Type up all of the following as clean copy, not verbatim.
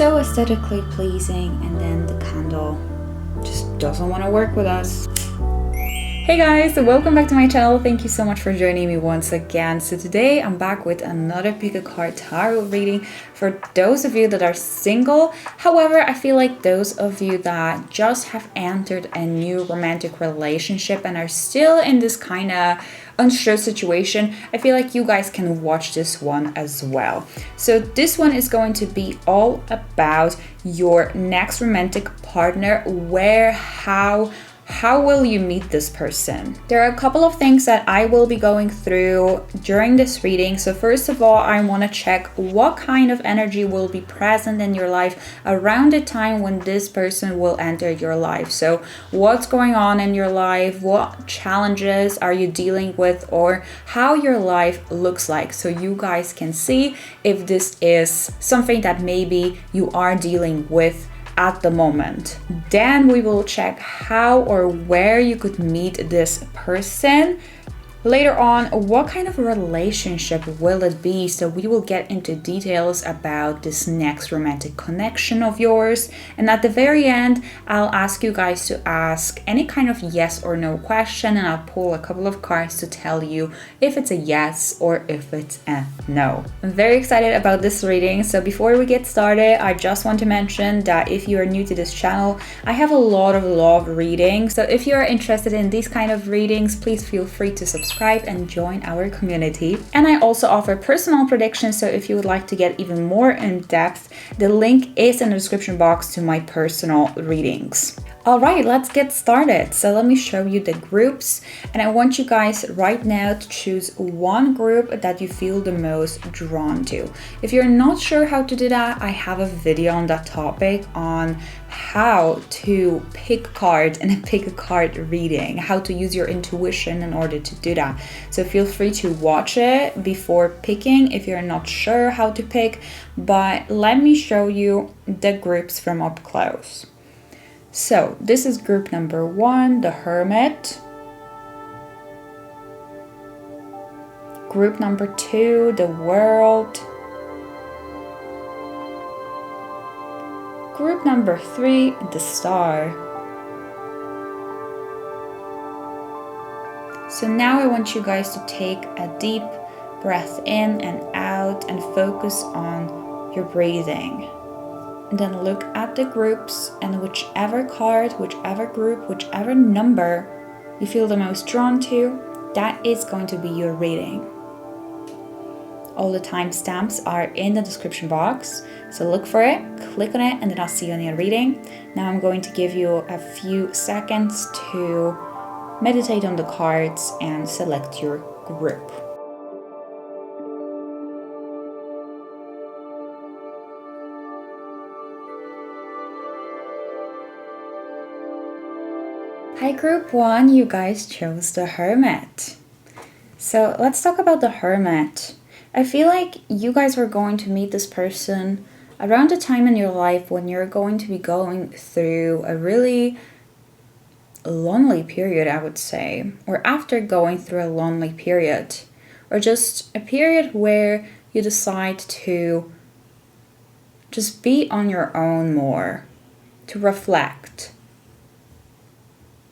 so aesthetically pleasing, and then the candle just doesn't want to work with us. Hey guys, welcome back to my channel. Thank you so much for joining me once again. So today I'm back with another pick a card tarot reading for those of you that are single. However, I feel like those of you that just have entered a new romantic relationship and are still in this kind of unsure situation, I feel like you guys can watch this one as well. So this one is going to be all about your next romantic partner, how will you meet this person? There are a couple of things that I will be going through during this reading. So first of all, I want to check what kind of energy will be present in your life around the time when this person will enter your life. So what's going on in your life? What challenges are you dealing with, or how your life looks like, so you guys can see if this is something that maybe you are dealing with at the moment. Then we will check how or where you could meet this person. Later on, what kind of relationship will it be? So we will get into details about this next romantic connection of yours. And at the very end, I'll ask you guys to ask any kind of yes or no question, and I'll pull a couple of cards to tell you if it's a yes or if it's a no. I'm very excited about this reading. So before we get started, I just want to mention that if you are new to this channel, I have a lot of love readings. So if you are interested in these kind of readings, please feel free to subscribe and join our community. And I also offer personal predictions, so if you would like to get even more in depth, the link is in the description box to my personal readings. Alright, let's get started. So let me show you the groups, and I want you guys right now to choose one group that you feel the most drawn to. If you're not sure how to do that, I have a video on that topic on how to pick cards in a pick a card reading, how to use your intuition in order to do that. So feel free to watch it before picking if you're not sure how to pick, but let me show you the groups from up close. So this is group number 1, the Hermit. Group number 2, the World. Group number 3, the Star. So now I want you guys to take a deep breath in and out and focus on your breathing. And then look at the groups, and whichever card, whichever group, whichever number you feel the most drawn to, that is going to be your reading. All the timestamps are in the description box, so look for it, click on it, and then I'll see you in your reading. Now I'm going to give you a few seconds to meditate on the cards and select your group. Hi group 1, you guys chose the Hermit. So let's talk about the Hermit. I feel like you guys are going to meet this person around the time in your life when you're going to be going through a really lonely period, I would say, or after going through a lonely period, or just a period where you decide to just be on your own more, to reflect.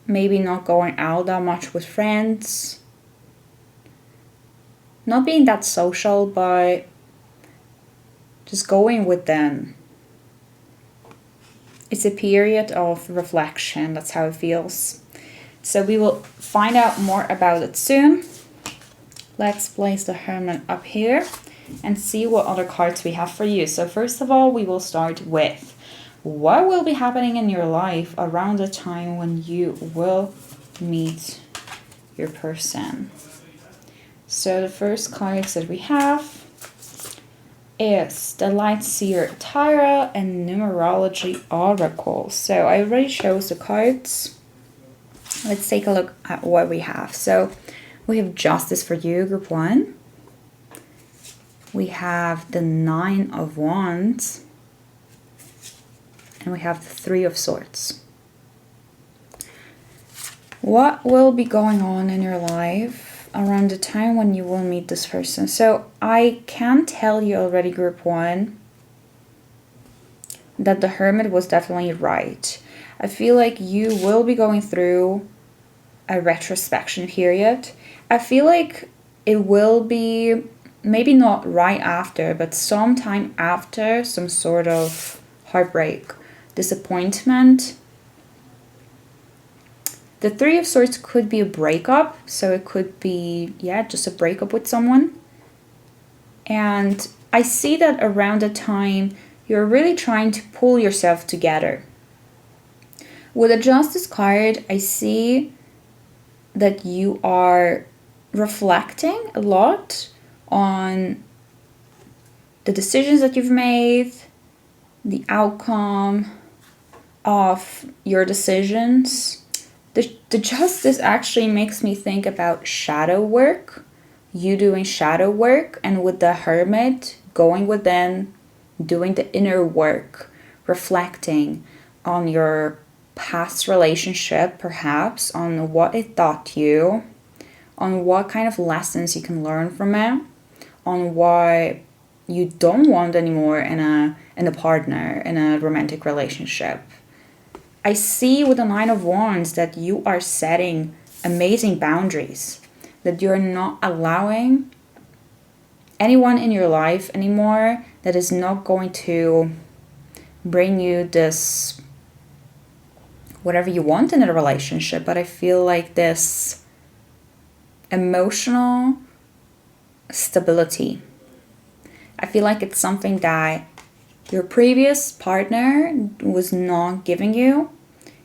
Maybe not going out that much with friends, not being that social, but just going with them. It's a period of reflection, that's how it feels. So we will find out more about it soon. Let's place the Hermit up here and see what other cards we have for you. So first of all, we will start with what will be happening in your life around the time when you will meet your person. So the first cards that we have is the Light Seer Tarot and Numerology Oracle. So I already chose the cards. Let's take a look at what we have. So we have Justice for you, group 1. We have the 9 of Wands. And we have the 3 of Swords. What will be going on in your life around the time when you will meet this person? So I can tell you already, group 1, that the hermit was definitely right. I feel like you will be going through a retrospection period. I feel like it will be maybe not right after, but sometime after some sort of heartbreak, disappointment. The Three of Swords could be a breakup, so it could be, yeah, just a breakup with someone. And I see that around the time you're really trying to pull yourself together. With the Justice card, I see that you are reflecting a lot on the decisions that you've made, the outcome of your decisions. The Justice actually makes me think about shadow work, you doing shadow work, and with the Hermit, going within, doing the inner work, reflecting on your past relationship, perhaps, on what it taught you, on what kind of lessons you can learn from it, on what you don't want anymore in a partner, in a romantic relationship. I see with the Nine of Wands that you are setting amazing boundaries, that you're not allowing anyone in your life anymore that is not going to bring you this whatever you want in a relationship, but I feel like this emotional stability. I feel like it's something that your previous partner was not giving you,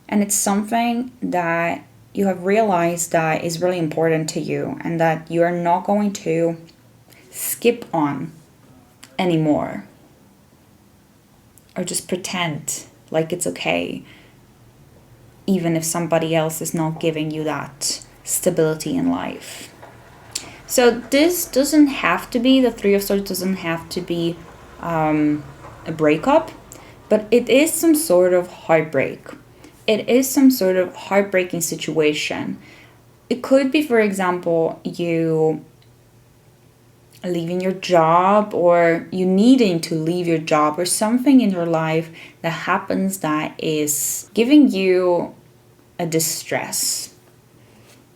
and it's something that you have realized that is really important to you and that you are not going to skip on anymore or just pretend like it's okay even if somebody else is not giving you that stability in life. So this doesn't have to be, the Three of Swords doesn't have to be a breakup, but it is some sort of heartbreak. It is some sort of heartbreaking situation. It could be, for example, you leaving your job, or you needing to leave your job, or something in your life that happens that is giving you a distress.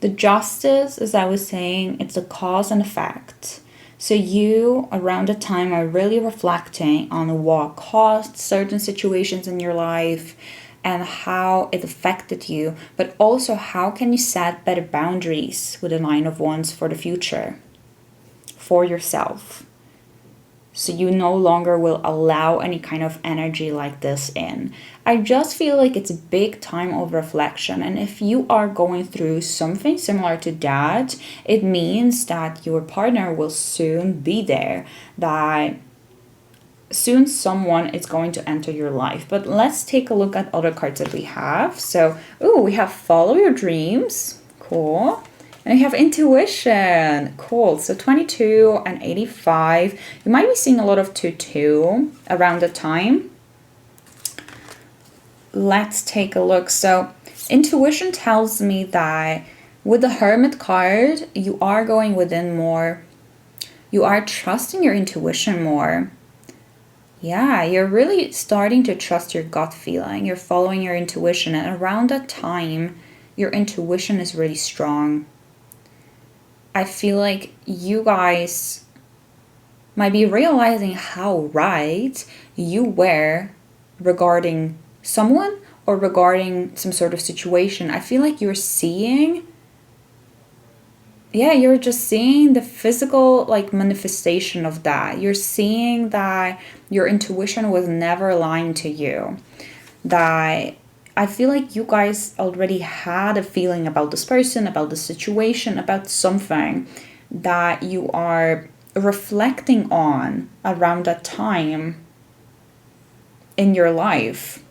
The Justice, as I was saying, it's a cause and effect. So you, around the time, are really reflecting on what caused certain situations in your life and how it affected you, but also how can you set better boundaries with the Nine of Wands for the future, for yourself, so you no longer will allow any kind of energy like this in. I just feel like it's a big time of reflection, and if you are going through something similar to that, it means that your partner will soon be there, that soon someone is going to enter your life. But let's take a look at other cards that we have. So, we have Follow Your Dreams. Cool. And we have Intuition. Cool. So 22 and 85. You might be seeing a lot of 2-2 around the time. Let's take a look. So Intuition tells me that with the Hermit card, you are going within more. You are trusting your intuition more. Yeah, you're really starting to trust your gut feeling. You're following your intuition. And around that time, your intuition is really strong. I feel like you guys might be realizing how right you were regarding someone or regarding some sort of situation. I feel like you're seeing, you're just seeing the physical manifestation of that. You're seeing that your intuition was never lying to you. That I feel like you guys already had a feeling about this person, about the situation, about something that you are reflecting on around that time in your life.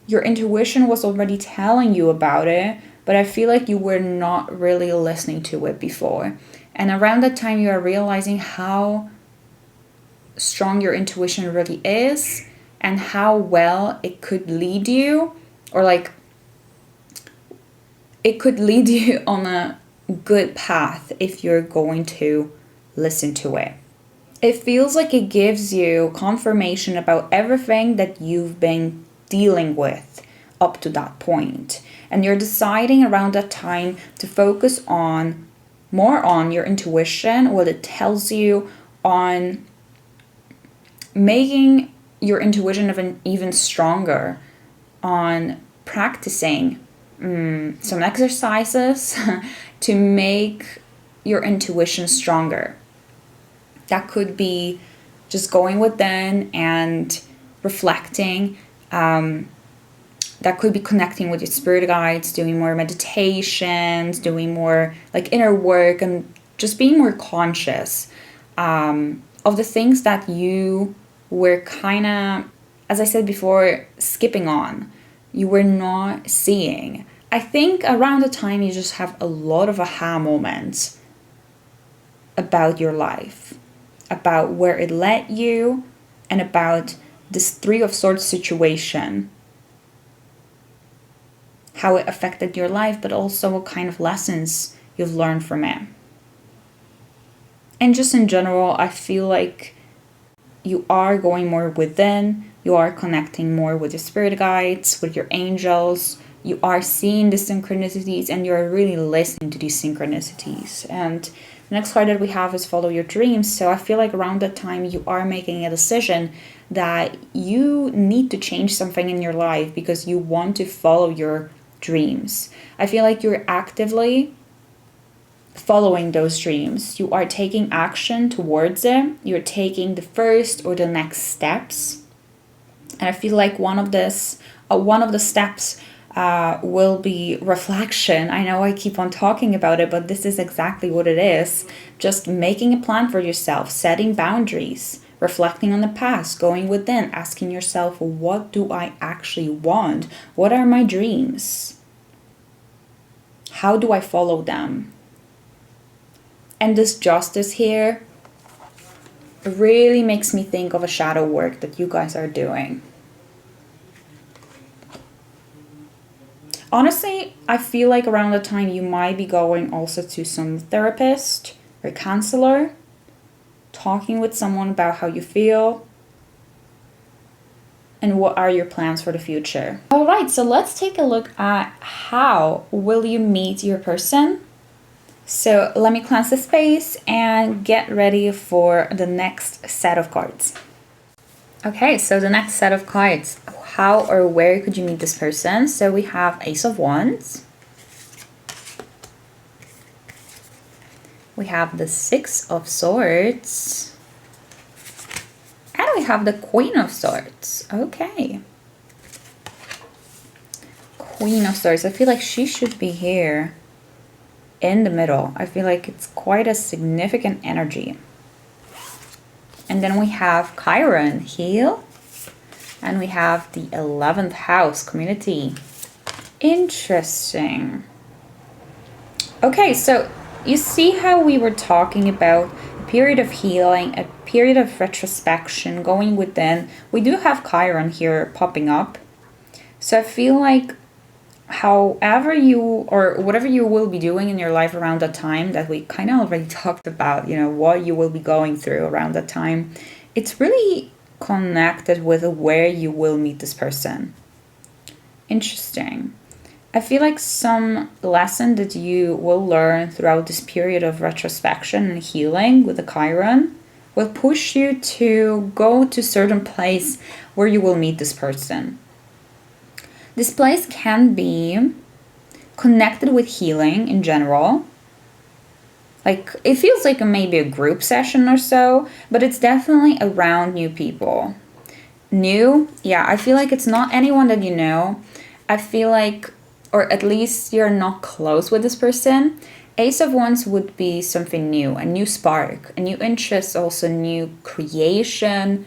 Your intuition was already telling you about it, but I feel like you were not really listening to it before. And around that time, you are realizing how strong your intuition really is and how well it could lead you, or it could lead you on a good path if you're going to listen to it. It feels like it gives you confirmation about everything that you've been dealing with up to that point. And you're deciding around that time to focus on more on your intuition, what it tells you, on making your intuition even stronger, on practicing some exercises to make your intuition stronger. That could be just going within and reflecting. That could be connecting with your spirit guides, doing more meditations, doing more like inner work, and just being more conscious of the things that you were kind of, as I said before, skipping on. You were not seeing. I think around the time you just have a lot of aha moments about your life, about where it led you, and about this Three of Swords situation, how it affected your life, but also what kind of lessons you've learned from it. And just in general, I feel like you are going more within, you are connecting more with your spirit guides, with your angels, you are seeing the synchronicities, and you're really listening to these synchronicities. And the next card that we have is follow your dreams. So I feel like around that time you are making a decision that you need to change something in your life because you want to follow your dreams. I feel like you're actively following those dreams. You are taking action towards it. You're taking the first or the next steps. And I feel like one of the steps will be reflection. I know I keep on talking about it, but this is exactly what it is. Just making a plan for yourself, setting boundaries, reflecting on the past, going within, asking yourself, what do I actually want? What are my dreams? How do I follow them? And this justice here really makes me think of a shadow work that you guys are doing. Honestly, I feel like around the time you might be going also to some therapist or counselor, talking with someone about how you feel and what are your plans for the future. All right, so let's take a look at how will you meet your person. So let me cleanse the space and get ready for the next set of cards. Okay, so the next set of cards. How or where could you meet this person? So we have Ace of Wands. We have the Six of Swords. And we have the Queen of Swords. Okay. Queen of Swords. I feel like she should be here in the middle. I feel like it's quite a significant energy. And then we have Chiron, heal. And we have the 11th house, community. Interesting. Okay, so you see how we were talking about a period of healing, a period of retrospection, going within. We do have Chiron here popping up. So I feel like however you or whatever you will be doing in your life around that time that we kind of already talked about, you know, what you will be going through around that time, it's really connected with where you will meet this person. Interesting. I feel like some lesson that you will learn throughout this period of retrospection and healing with the Chiron will push you to go to a certain place where you will meet this person. This place can be connected with healing in general. Like, it feels like maybe a group session or so, but it's definitely around new people. New, yeah, I feel like it's not anyone that you know. I feel like, or at least you're not close with this person. Ace of Wands would be something new, a new spark, a new interest, also new creation,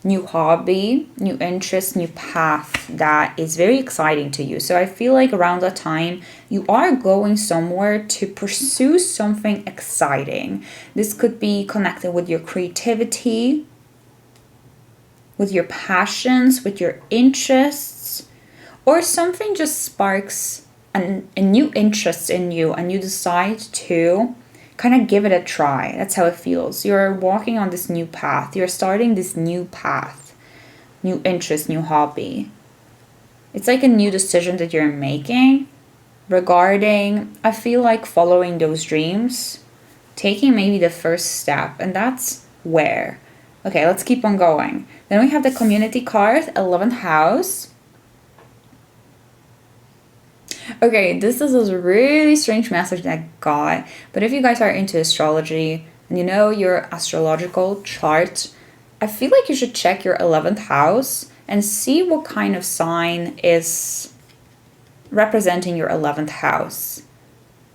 new hobby, new interest, new path that is very exciting to you. So I feel like around that time, you are going somewhere to pursue something exciting. This could be connected with your creativity, with your passions, with your interests, or something just sparks a new interest in you and you decide to kind of give it a try. That's how it feels. You're walking on this new path. You're starting this new path, new interest, new hobby. It's like a new decision that you're making regarding, I feel like, following those dreams, taking maybe the first step, and that's where. Okay, let's keep on going. Then we have the community card, 11th house. Okay, this is a really strange message that I got, but if you guys are into astrology and you know your astrological chart, I feel like you should check your 11th house and see what kind of sign is representing your 11th house.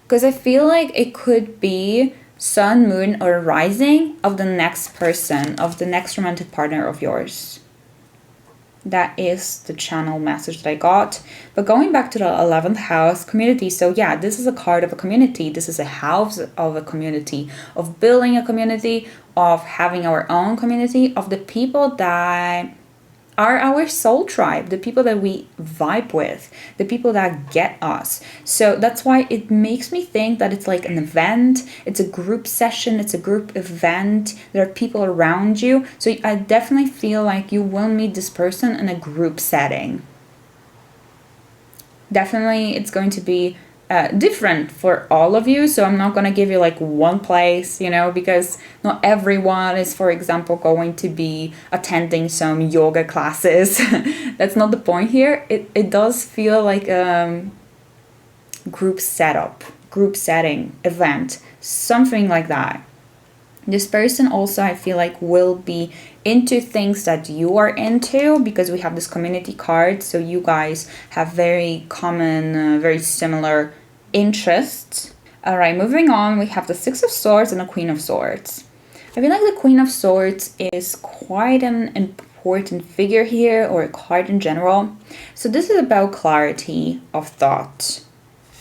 Because I feel like it could be sun, moon, or rising of the next person, of the next romantic partner of yours. That is the channel message that I got. But going back to the 11th house, community. So yeah, this is a card of a community. This is a house of a community, of building a community, of having our own community, of the people that are our soul tribe, the people that we vibe with, the people that get us. So that's why it makes me think that it's like an event, it's a group session, it's a group event, there are people around you. So I definitely feel like you will meet this person in a group setting. Definitely it's going to be different for all of you, so I'm not going to give you like one place, you know, because not everyone is, for example, going to be attending some yoga classes. That's not the point here. It does feel like group setup, group setting, event, something like that. This person also, I feel like, will be into things that you are into, because we have this community card, so you guys have very common, very similar interests. All right, moving on, we have the Six of Swords and the Queen of Swords. I feel like the Queen of Swords is quite an important figure here, or a card in general. So this is about clarity of thought.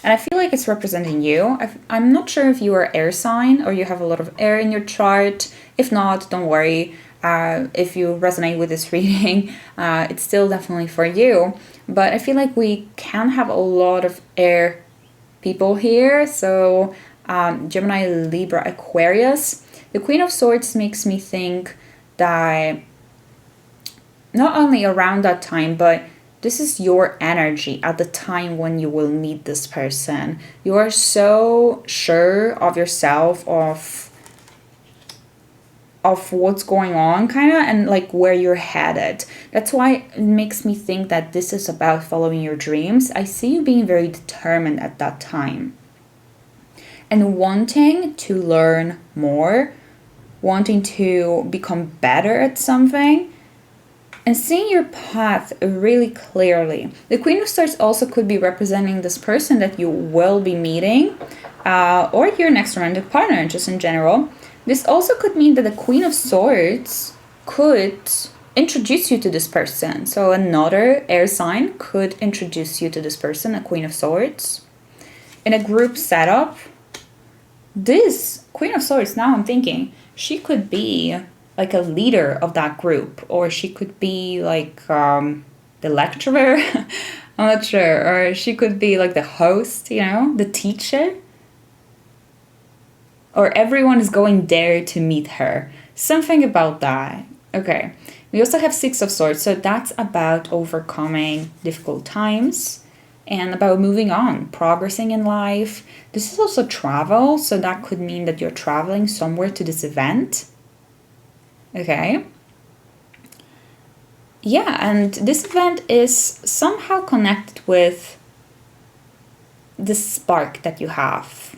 And I feel like it's representing you. I'm not sure if you are air sign or you have a lot of air in your chart. If not, don't worry. If you resonate with this reading, it's still definitely for you. But I feel like we can have a lot of air people here. So Gemini, Libra, Aquarius. The Queen of Swords makes me think that not only around that time, but this is your energy at the time when you will meet this person. You are so sure of yourself, of what's going on, kind of, and like where you're headed. That's why it makes me think that this is about following your dreams. I see you being very determined at that time and wanting to learn more, wanting to become better at something, and seeing your path really clearly. The Queen of Swords also could be representing this person that you will be meeting, or your next romantic partner, just in general. This also could mean that the Queen of Swords could introduce you to this person. So another air sign could introduce you to this person, a Queen of Swords. In a group setup, this Queen of Swords, now I'm thinking, she could be like a leader of that group, or she could be like the lecturer. I'm not sure. Or she could be like the host, you know, the teacher. Or everyone is going there to meet her. Something about that. Okay. We also have Six of Swords. So that's about overcoming difficult times and about moving on, progressing in life. This is also travel. So that could mean that you're traveling somewhere to this event. Okay. Yeah, and this event is somehow connected with the spark that you have.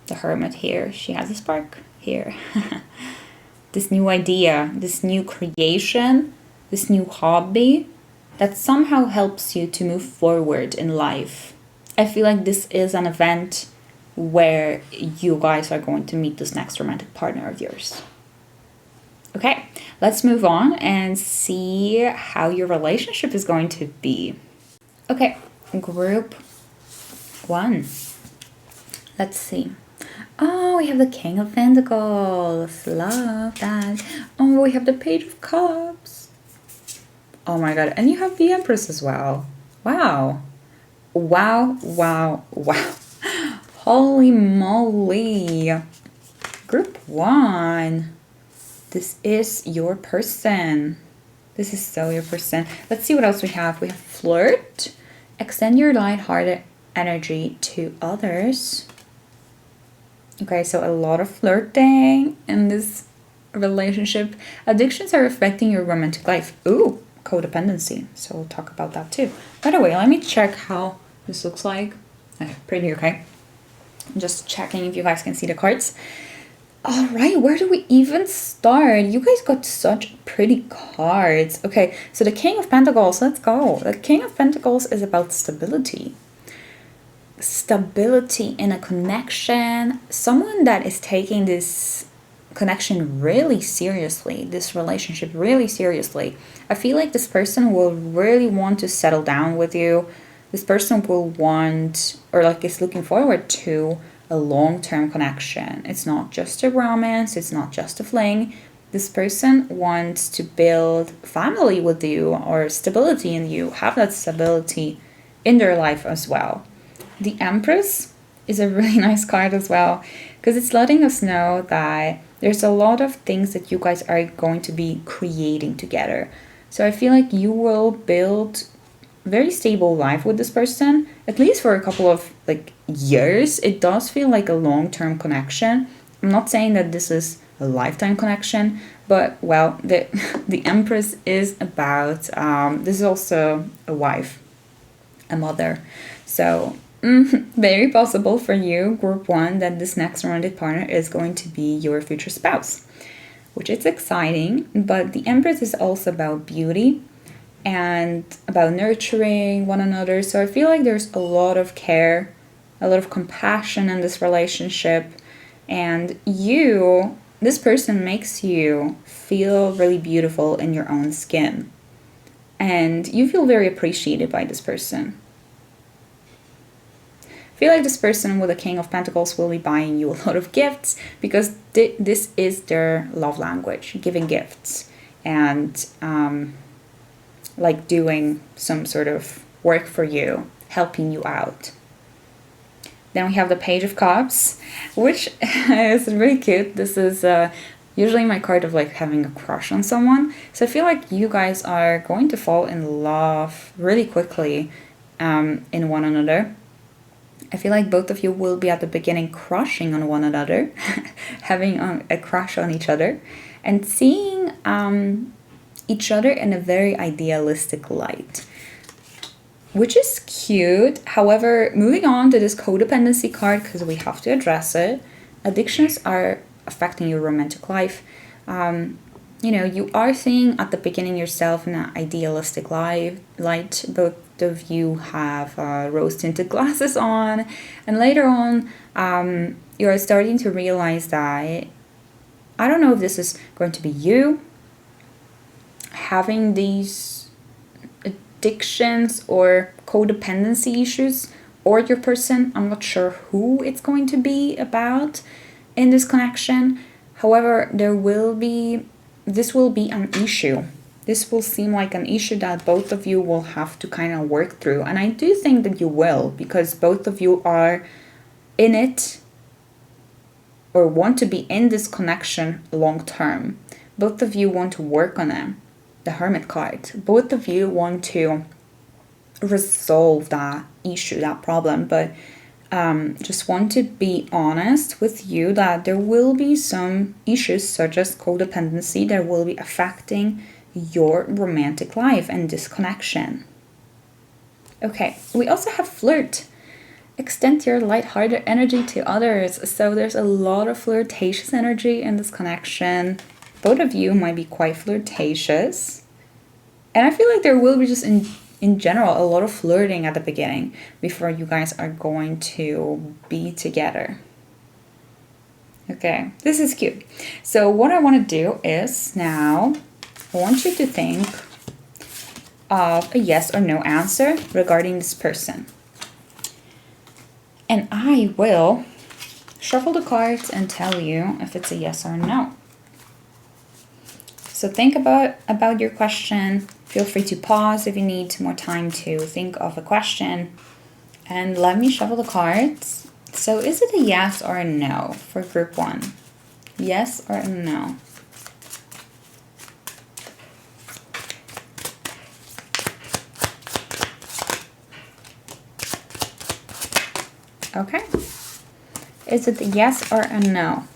The Hermit here, she has a spark here. This new idea, this new creation, this new hobby that somehow helps you to move forward in life. I feel like this is an event where you guys are going to meet this next romantic partner of yours. Okay, let's move on and see how your relationship is going to be. Okay, group 1. Let's see. Oh, we have the King of Pentacles. Love that. Oh, we have the Page of Cups. Oh my god, and you have the Empress as well. Wow. Wow, wow, wow. Holy moly. Group 1. This is your person. This is so your person. Let's see what else we have. We have flirt. Extend your light-hearted energy to others. Okay, so a lot of flirting in this relationship. Addictions are affecting your romantic life. Ooh, codependency. So we'll talk about that too. By the way, let me check how this looks like. Pretty okay. I'm just checking if you guys can see the cards. All right, where do we even start? You guys got such pretty cards. Okay, so the King of Pentacles, let's go. The King of Pentacles is about stability. Stability in a connection. Someone that is taking this connection really seriously, this relationship really seriously. I feel like this person will really want to settle down with you. This person will want, or like is looking forward to, a long-term connection. It's not just a romance, it's not just a fling. This person wants to build family with you or stability in you, have that stability in their life as well. The Empress is a really nice card as well, because it's letting us know that there's a lot of things that you guys are going to be creating together. So I feel like you will build very stable life with this person, at least for a couple of years. It does feel like a long-term connection. I'm not saying that this is a lifetime connection, but well, the Empress is about this is also a wife, a mother. So very possible for you, group 1, that this next romantic partner is going to be your future spouse, which is exciting. But the Empress is also about beauty and about nurturing one another. So I feel like there's a lot of care, a lot of compassion in this relationship. And this person makes you feel really beautiful in your own skin. And you feel very appreciated by this person. I feel like this person with the King of Pentacles will be buying you a lot of gifts, because this is their love language, giving gifts and doing some sort of work for you, helping you out. Then we have the Page of Cups, which is really cute. This is usually my card of having a crush on someone. So I feel like you guys are going to fall in love really quickly in one another. I feel like both of you will be at the beginning crushing on one another, having a crush on each other, and seeing each other in a very idealistic light, which is cute. However, moving on to this codependency card, because we have to address it. Addictions are affecting your romantic life. You are seeing at the beginning yourself in an idealistic light. Both of you have rose-tinted glasses on, and later on you are starting to realize that, I don't know if this is going to be you having these addictions or codependency issues, or your person. I'm not sure who it's going to be about in this connection. However, this will be an issue. This will seem like an issue that both of you will have to kind of work through. And I do think that you will, because both of you are in it or want to be in this connection long term. Both of you want to work on it. The Hermit card. Both of you want to resolve that issue, that problem, but just want to be honest with you that there will be some issues such as codependency that will be affecting your romantic life and this connection. Okay, we also have flirt. Extend your light-hearted energy to others. So there's a lot of flirtatious energy in this connection. Both of you might be quite flirtatious. And I feel like there will be just in general a lot of flirting at the beginning before you guys are going to be together. Okay, this is cute. So what I want to do is now I want you to think of a yes or no answer regarding this person. And I will shuffle the cards and tell you if it's a yes or no. So think about your question. Feel free to pause if you need more time to think of a question. And let me shuffle the cards So is it a yes or a no for group 1? Yes or a no? Okay. Is it a yes or a no?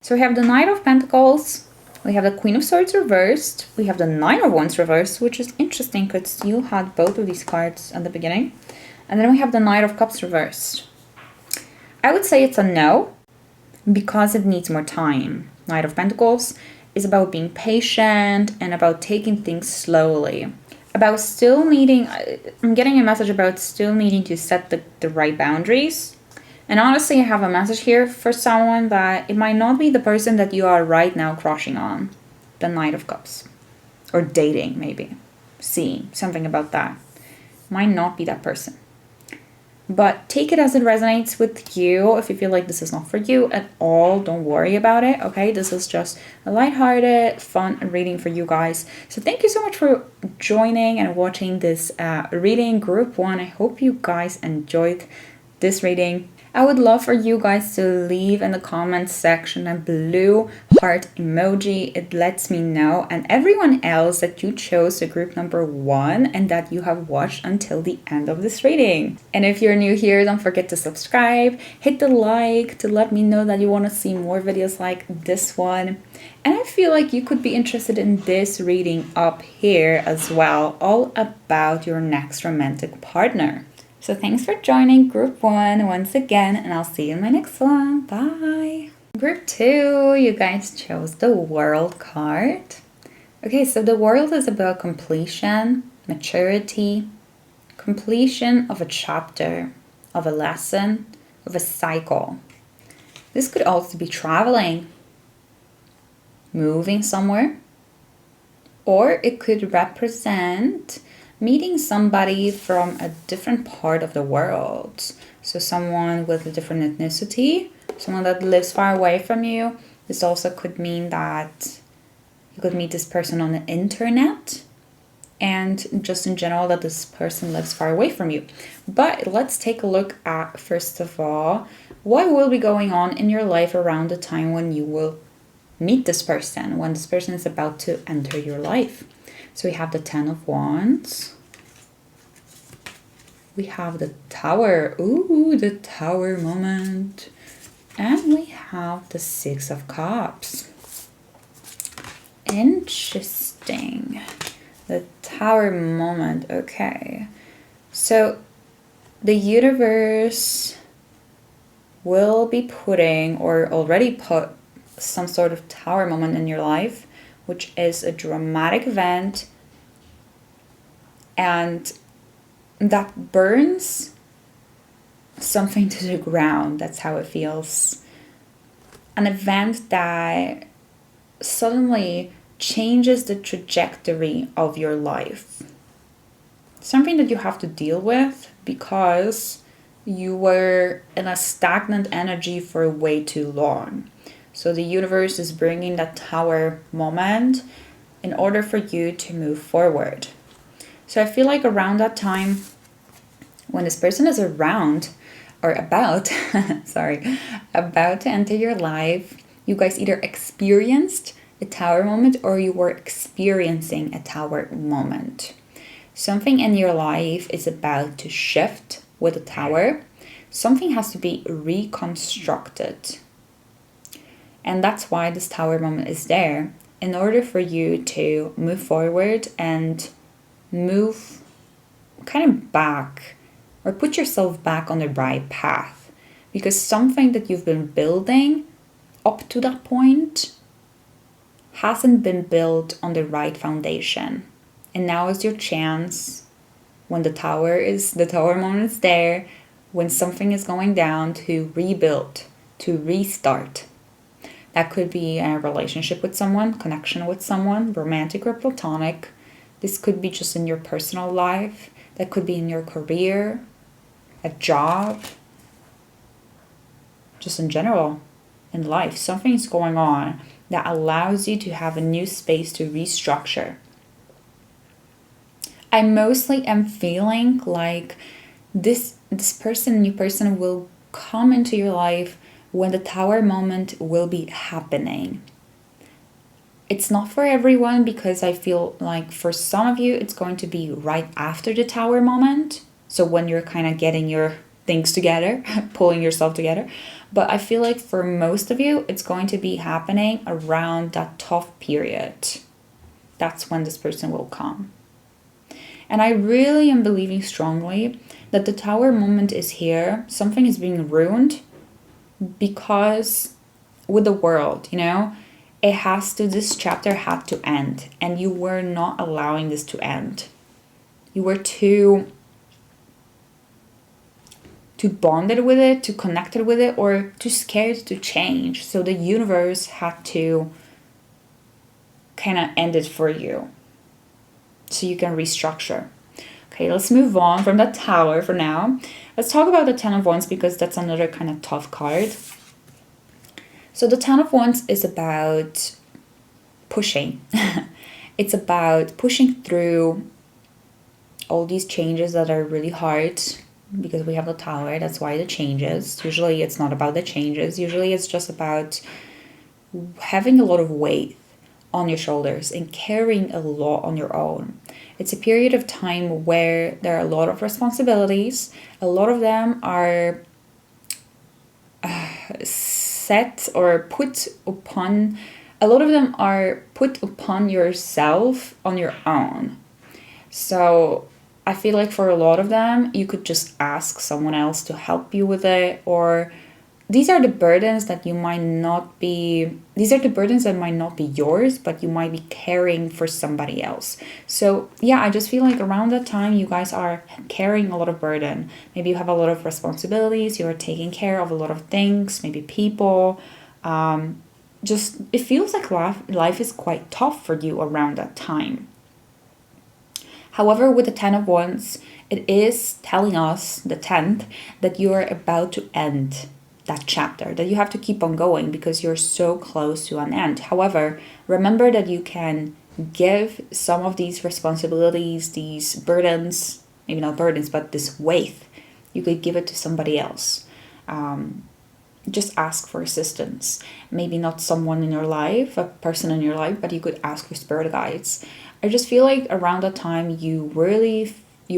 So we have the Knight of Pentacles, we have the Queen of Swords reversed, we have the Nine of Wands reversed, which is interesting because you had both of these cards at the beginning. And then we have the Knight of Cups reversed. I would say it's a no, because it needs more time. Knight of Pentacles is about being patient and about taking things slowly. About still needing, I'm getting a message about still needing to set the right boundaries. And honestly, I have a message here for someone that it might not be the person that you are right now crushing on. The Knight of Cups. Or dating, maybe. Seeing something about that. Might not be that person. But take it as it resonates with you. If you feel like this is not for you at all, don't worry about it, okay? This is just a lighthearted, fun reading for you guys. So thank you so much for joining and watching this reading, group 1. I hope you guys enjoyed this reading. I would love for you guys to leave in the comments section a blue heart emoji. It lets me know, and everyone else, that you chose the group number 1 and that you have watched until the end of this reading. And if you're new here, don't forget to subscribe, hit the like to let me know that you want to see more videos like this one. And I feel like you could be interested in this reading up here as well, all about your next romantic partner. So thanks for joining group 1 once again, and I'll see you in my next one. Bye! Group 2, you guys chose the World card. Okay, so the World is about completion, maturity, completion of a chapter, of a lesson, of a cycle. This could also be traveling, moving somewhere, or it could represent meeting somebody from a different part of the world. So someone with a different ethnicity, someone that lives far away from you. This also could mean that you could meet this person on the internet, and just in general that this person lives far away from you. But let's take a look at, first of all, what will be going on in your life around the time when you will meet this person, when this person is about to enter your life. So we have the 10 of Wands. We have the Tower. Ooh, the Tower moment. And we have the 6 of Cups. Interesting. The Tower moment. Okay. So the universe will be putting, or already put, some sort of Tower moment in your life, which is a dramatic event, and that burns something to the ground. That's how it feels. An event that suddenly changes the trajectory of your life. Something that you have to deal with because you were in a stagnant energy for way too long. So the universe is bringing that Tower moment in order for you to move forward. So I feel like around that time, when this person is around or about, about to enter your life, you guys either experienced a Tower moment or you were experiencing a Tower moment. Something in your life is about to shift with a Tower. Something has to be reconstructed. And that's why this Tower moment is there, in order for you to move forward and move kind of back, or put yourself back on the right path. Because something that you've been building up to that point hasn't been built on the right foundation. And now is your chance, when the Tower moment is there, when something is going down, to rebuild, to restart. That could be a relationship with someone, connection with someone, romantic or platonic. This could be just in your personal life. That could be in your career, a job, just in general, in life. Something's going on that allows you to have a new space to restructure. I mostly am feeling like this person, new person, will come into your life when the Tower moment will be happening. It's not for everyone, because I feel like for some of you it's going to be right after the Tower moment, so when you're kind of getting your things together, pulling yourself together. But I feel like for most of you it's going to be happening around that tough period. That's when this person will come. And I really am believing strongly that the Tower moment is here. Something is being ruined, because with the world, this chapter had to end, and you were not allowing this to end. You were too bonded with it, too connected with it, or too scared to change. So the universe had to kind of end it for you, so you can restructure. Okay, let's move on from that Tower for now. Let's talk about the Ten of Wands, because that's another kind of tough card. So the Ten of Wands is about pushing. It's about pushing through all these changes that are really hard, because we have the Tower. That's why the changes. Usually it's not about the changes. Usually it's just about having a lot of weight on your shoulders and carrying a lot on your own. It's a period of time where there are a lot of responsibilities. A lot of them are set or put upon, a lot of them are put upon yourself on your own. So I feel like for a lot of them, you could just ask someone else to help you with it, or these are the burdens that might not be yours, but you might be carrying for somebody else. So yeah, I just feel like around that time, you guys are carrying a lot of burden. Maybe you have a lot of responsibilities, you are taking care of a lot of things, maybe people. Just, it feels like life is quite tough for you around that time. However, with the Ten of Wands, it is telling us, the 10th, that you are about to end that chapter, that you have to keep on going because you're so close to an end. However, remember that you can give some of these responsibilities, these burdens, maybe not burdens, but this weight, you could give it to somebody else. Just ask for assistance. Maybe not someone in your life, a person in your life, but you could ask for spirit guides. I just feel like around that time you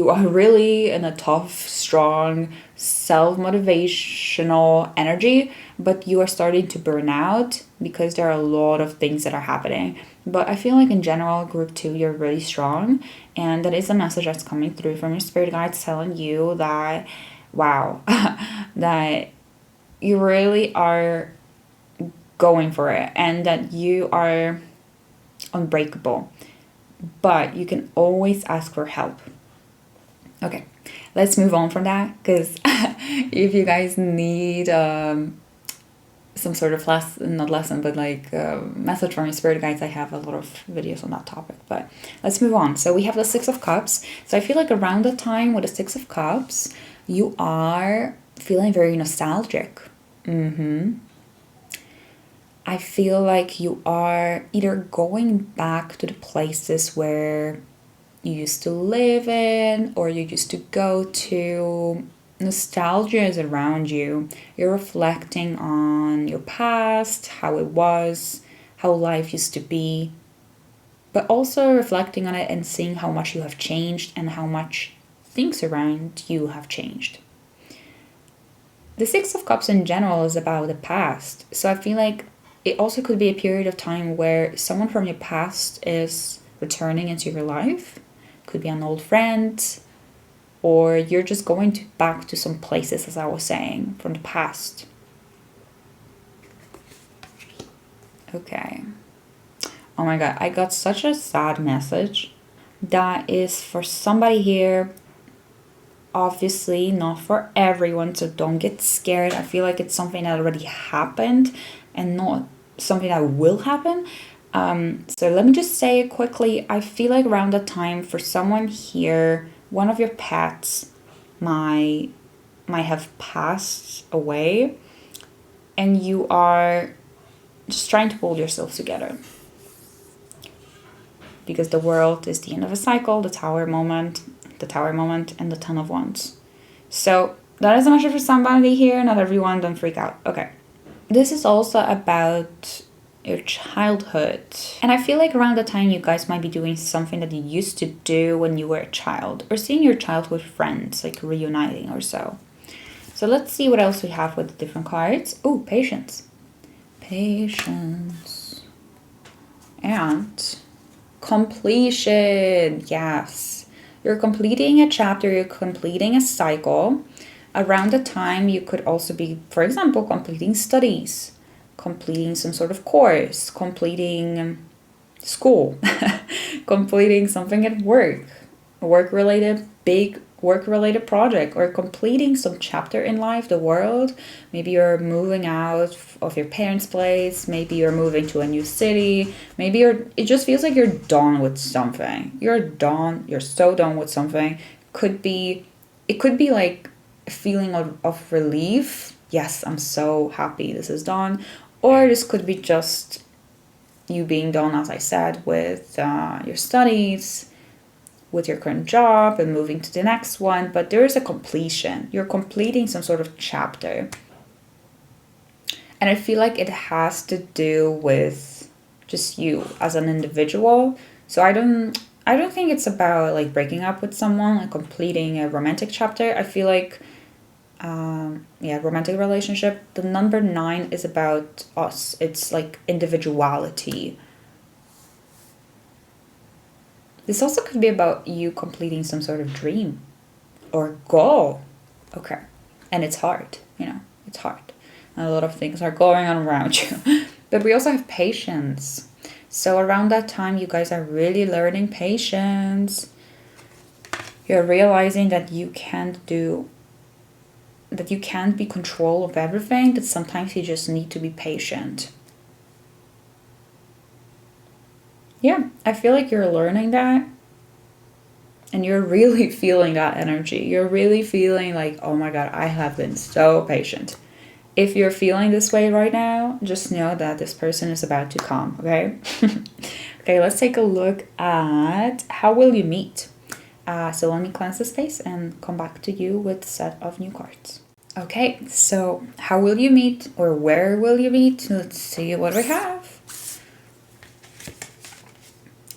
are really in a tough, strong, self-motivational energy, but you are starting to burn out because there are a lot of things that are happening. But I feel like in general, group 2, you're really strong, and that is a message that's coming through from your spirit guides telling you that, wow, that you really are going for it and that you are unbreakable, but you can always ask for help. Okay, let's move on from that, because if you guys need some sort of message from your spirit guides, I have a lot of videos on that topic. But let's move on. So we have the 6 of Cups. So I feel like around the time with the 6 of Cups, you are feeling very nostalgic. I feel like you are either going back to the places where you used to live in, or you used to go to. Nostalgia is around you. You're reflecting on your past, how it was, how life used to be, but also reflecting on it and seeing how much you have changed and how much things around you have changed. The 6 of Cups in general is about the past. So I feel like it also could be a period of time where someone from your past is returning into your life. Could be an old friend, or you're just going back to some places, as I was saying, from the past. Okay. Oh my god, I got such a sad message. That is for somebody here. Obviously not for everyone, so don't get scared. I feel like it's something that already happened and not something that will happen. So let me just say it quickly. I feel like around that time, for someone here, one of your pets might have passed away, and you are just trying to pull yourself together. Because the world is the end of a cycle, the Tower moment, and the 10 of Wands. So that is a message for somebody here. Not everyone, don't freak out. Okay. This is also about your childhood. And I feel like around the time you guys might be doing something that you used to do when you were a child, or seeing your childhood friends, like reuniting or so. So let's see what else we have with the different cards. Oh, patience. Patience. And completion. Yes. You're completing a chapter, you're completing a cycle. Around the time you could also be, for example, completing studies, completing some sort of course, completing school, completing something at work, a work-related, big work-related project, or completing some chapter in life, the world. Maybe you're moving out of your parents' place, maybe you're moving to a new city, maybe it just feels like you're done with something. You're so done with something. It could be like a feeling of relief. Yes, I'm so happy this is done. Or this could be just you being done, as I said, with your studies, with your current job, and moving to the next one. But there is a completion. You're completing some sort of chapter. And I feel like it has to do with just you as an individual. So I don't think it's about like breaking up with someone, like completing a romantic chapter. I feel like romantic relationship. The number 9 is about us. It's like individuality. This also could be about you completing some sort of dream or goal. Okay. And it's hard, it's hard. And a lot of things are going on around you. But we also have patience. So around that time, you guys are really learning patience. You're realizing that you can't be control of everything, that sometimes you just need to be patient. Yeah, I feel like you're learning that, and you're really feeling that energy. You're really feeling like, oh my God, I have been so patient. If you're feeling this way right now, just know that this person is about to come, okay? Okay, let's take a look at how will you meet. So let me cleanse the space and come back to you with a set of new cards. Okay, so how will you meet, or where will you meet? Let's see what we have.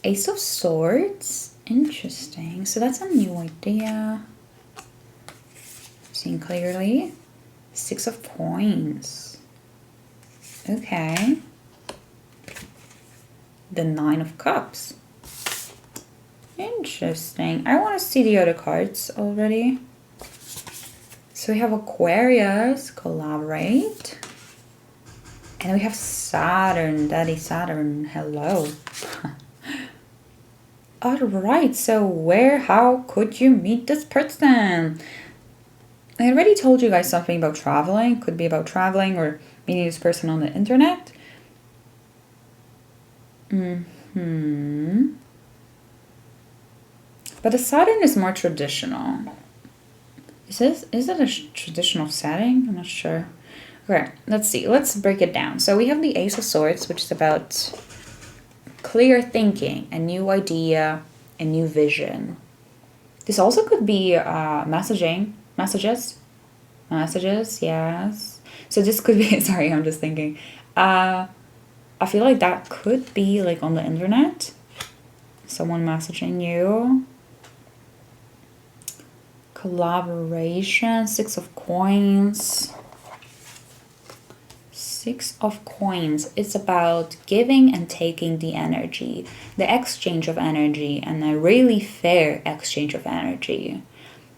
Ace of Swords. Interesting. So that's a new idea. Seeing clearly. 6 of Coins. Okay. The 9 of Cups. Interesting. I want to see the other cards already. So we have Aquarius, collaborate. And we have Saturn, Daddy Saturn, hello. Alright, so how could you meet this person? I already told you guys something about traveling. Could be about traveling or meeting this person on the internet. But the Saturn is more traditional. Is it a traditional setting? I'm not sure. Okay, let's see. Let's break it down. So we have the Ace of Swords, which is about clear thinking, a new idea, a new vision. This also could be messages, yes. So this could be, sorry, I'm just thinking. I feel like that could be like on the internet. Someone messaging you. Collaboration, 6 of Coins. 6 of Coins. It's about giving and taking the energy, the exchange of energy, and a really fair exchange of energy.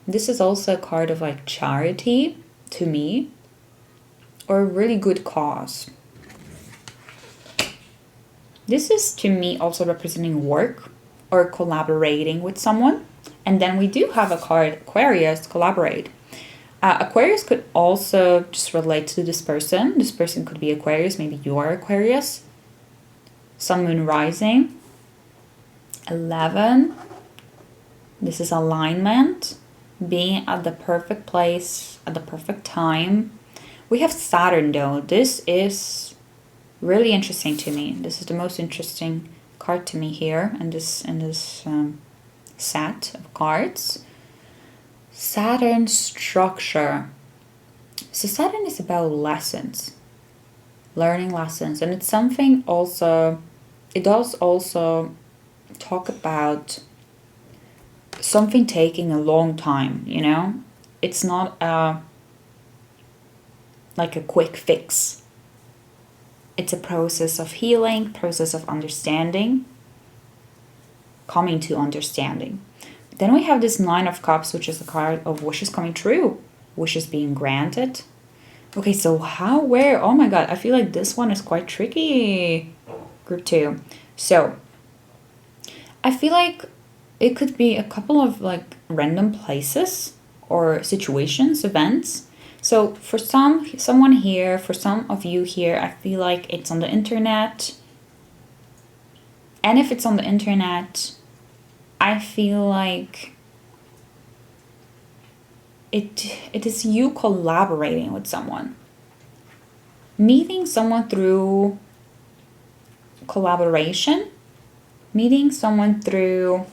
This is also a card of like charity to me, or a really good cause. This is to me also representing work or collaborating with someone. And then we do have a card, Aquarius, collaborate. Aquarius could also just relate to this person. This person could be Aquarius, maybe you are Aquarius. Sun, Moon, Rising. 11. This is alignment. Being at the perfect place at the perfect time. We have Saturn though. This is really interesting to me. This is the most interesting card to me here in this set of cards. Saturn structure. So Saturn is about lessons, learning lessons, and it's something also, it does also talk about something taking a long time, you know? It's not like a quick fix. It's a process of healing, process of understanding, coming to understanding. Then we have this Nine of Cups, which is a card of wishes coming true, wishes being granted. Okay, so how, where? Oh my god, I feel like this one is quite tricky. Group 2. So, I feel like it could be a couple of like random places or situations, events. So for someone here, for some of you here, I feel like it's on the internet. And if it's on the internet, I feel like it is you collaborating with someone. Meeting someone through collaboration, meeting someone through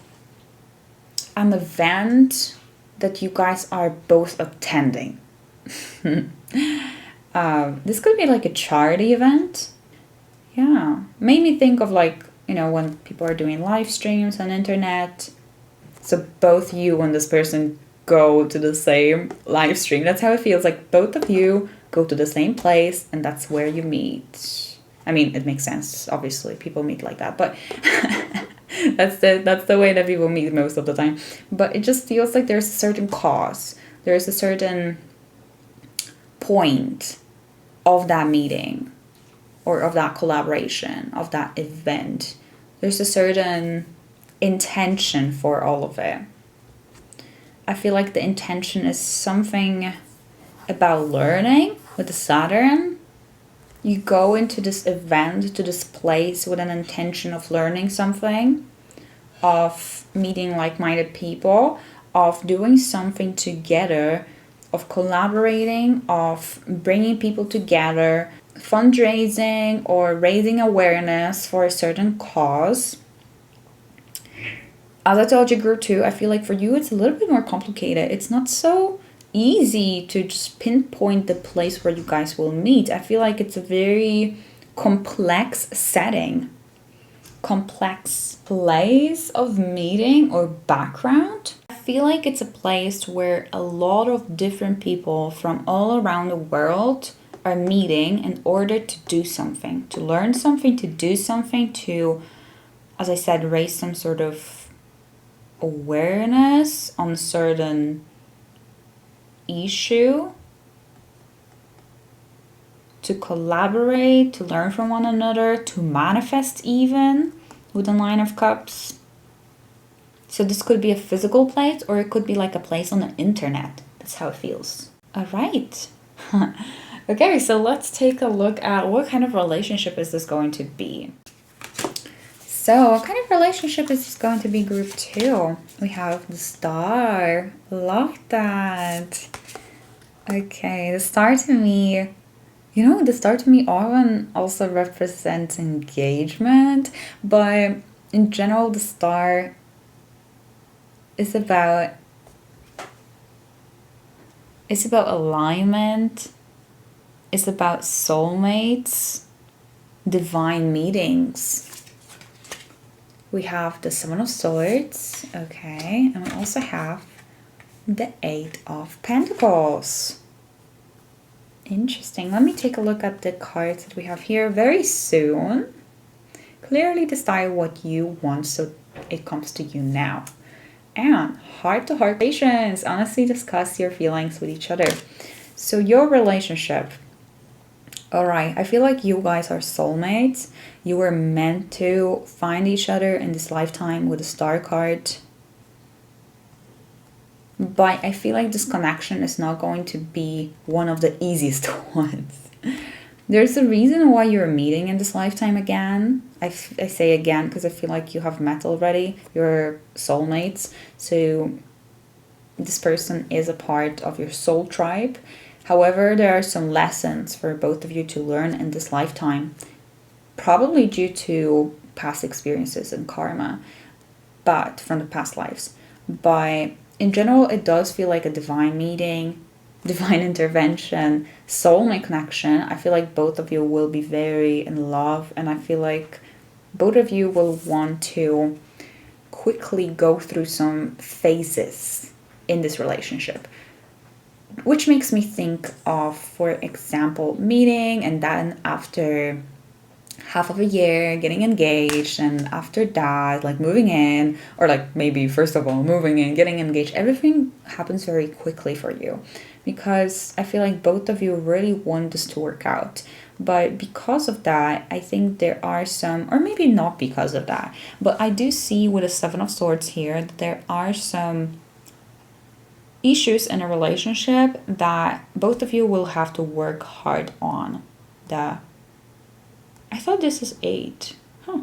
an event that you guys are both attending. This could be like a charity event. Yeah, made me think of like, you know, when people are doing live streams on internet. So both you and this person go to the same live stream. That's how it feels, like both of you go to the same place and that's where you meet. I mean, it makes sense, obviously, people meet like that, but that's the way that people meet most of the time. But it just feels like there's a certain cause, there's a certain point of that meeting or of that collaboration, of that event. There's a certain intention for all of it. I feel like the intention is something about learning with the Saturn. You go into this event, to this place with an intention of learning something, of meeting like-minded people, of doing something together, of collaborating, of bringing people together, fundraising or raising awareness for a certain cause. As I told you, group 2, I feel like for you it's a little bit more complicated. It's not so easy to just pinpoint the place where you guys will meet. I feel like it's a very complex setting, complex place of meeting or background. I feel like it's a place where a lot of different people from all around the world are meeting in order to do something, to learn something, to do something, to, as I said, raise some sort of awareness on a certain issue, to collaborate, to learn from one another, to manifest even with the Nine of Cups. So this could be a physical place or it could be like a place on the internet. That's how it feels. All right. Okay, so let's take a look at what kind of relationship is this going to be. So, what kind of relationship is this going to be, group 2? We have the star. Love that. Okay, the star to me, you know, the star to me often also represents engagement, but in general, the star is about alignment. It's about soulmates, divine meetings. We have the Seven of Swords, okay, and we also have the Eight of Pentacles. Interesting. Let me take a look at the cards that we have here very soon. Clearly decide what you want so it comes to you now. And heart-to-heart relations. Honestly discuss your feelings with each other. So your relationship. Alright, I feel like you guys are soulmates. You were meant to find each other in this lifetime with a star card. But I feel like this connection is not going to be one of the easiest ones. There's a reason why you're meeting in this lifetime again. I say again because I feel like you have met already. You're soulmates. So this person is a part of your soul tribe. However, there are some lessons for both of you to learn in this lifetime, probably due to past experiences and karma, but from the past lives. But in general, it does feel like a divine meeting, divine intervention, soulmate connection. I feel like both of you will be very in love, and I feel like both of you will want to quickly go through some phases in this relationship, which makes me think of, for example, meeting and then after half of a year getting engaged, and after that like moving in, or like maybe first of all moving in, getting engaged. Everything happens very quickly for you because I feel like both of you really want this to work out. But because of that, I think there are some, or maybe not because of that, but I do see with the Seven of Swords here that there are some issues in a relationship that both of you will have to work hard on. I thought this is 8. Huh.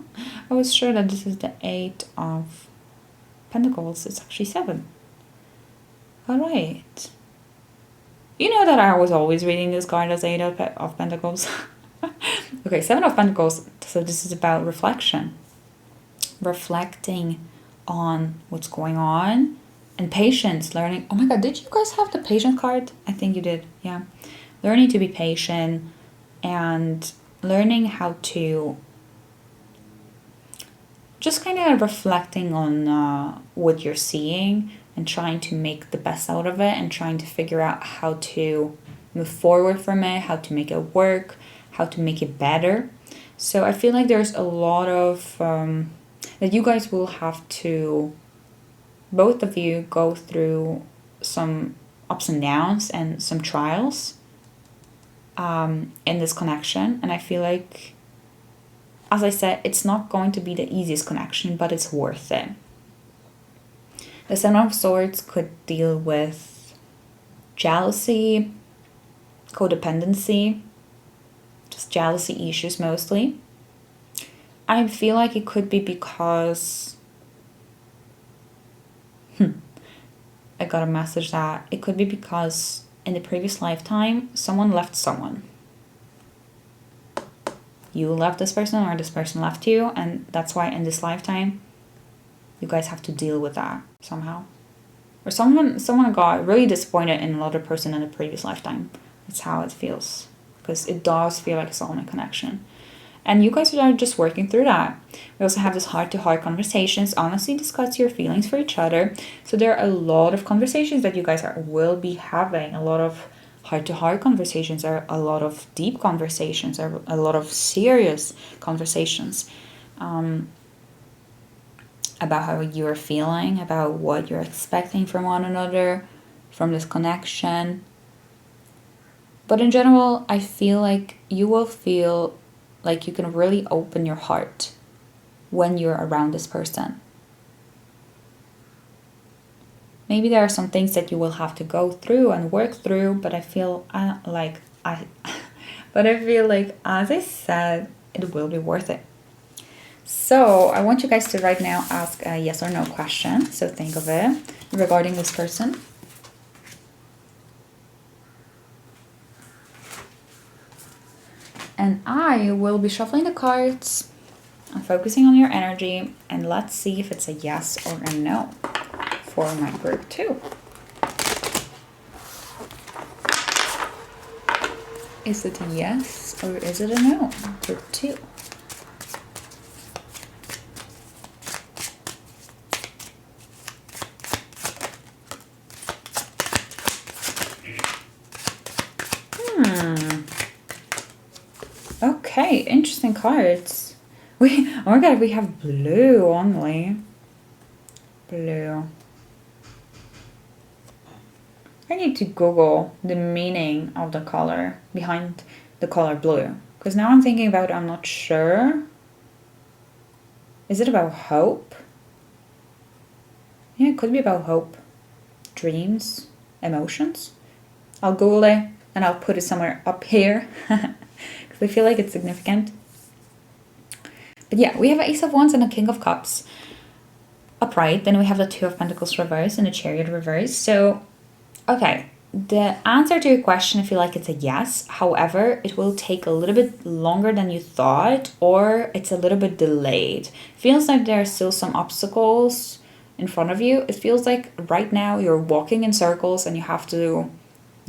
I was sure that this is the 8 of Pentacles. It's actually 7. Alright. You know that I was always reading this card as 8 of Pentacles. Okay, 7 of Pentacles. So this is about reflection. Reflecting on what's going on. And patience, learning. Oh my god, did you guys have the patient card? I think you did, yeah. Learning to be patient and learning how to just kind of reflecting on what you're seeing and trying to make the best out of it and trying to figure out how to move forward from it, how to make it work, how to make it better. So I feel like there's a lot of that you guys will have to, both of you, go through some ups and downs and some trials in this connection. And I feel like, as I said, it's not going to be the easiest connection, but it's worth it. The Seven of Swords could deal with jealousy, codependency, just jealousy issues mostly. I feel like it could be because I got a message that it could be because in the previous lifetime someone left someone. You left this person or this person left you, and that's why in this lifetime you guys have to deal with that somehow. Or someone got really disappointed in another person in a previous lifetime. That's how it feels. Because it does feel like a soulmate connection. And you guys are just working through that. We also have this heart-to-heart conversations. Honestly, discuss your feelings for each other. So there are a lot of conversations that you guys will be having. A lot of heart-to-heart conversations, or a lot of deep conversations, or a lot of serious conversations. About how you're feeling, about what you're expecting from one another, from this connection. But in general, I feel like you will feel like you can really open your heart when you're around this person. Maybe there are some things that you will have to go through and work through, but I feel like, as I said, it will be worth it. So I want you guys to right now ask a yes or no question. So think of it regarding this person. And I will be shuffling the cards and focusing on your energy. And let's see if it's a yes or a no for my group 2. Is it a yes or is it a no? Group 2. Okay, interesting cards. Oh my god, we have blue only. Blue. I need to Google the meaning of the color behind the color blue. Because now I'm thinking about it, I'm not sure. Is it about hope? Yeah, it could be about hope. Dreams, emotions. I'll Google it and I'll put it somewhere up here. Because I feel like it's significant. But yeah, we have an Ace of Wands and a King of Cups upright. Then we have the Two of Pentacles reversed and the Chariot reversed. So, okay, the answer to your question, I feel like it's a yes. However, it will take a little bit longer than you thought, or it's a little bit delayed. Feels like there are still some obstacles in front of you, it feels like right now you're walking in circles and you have to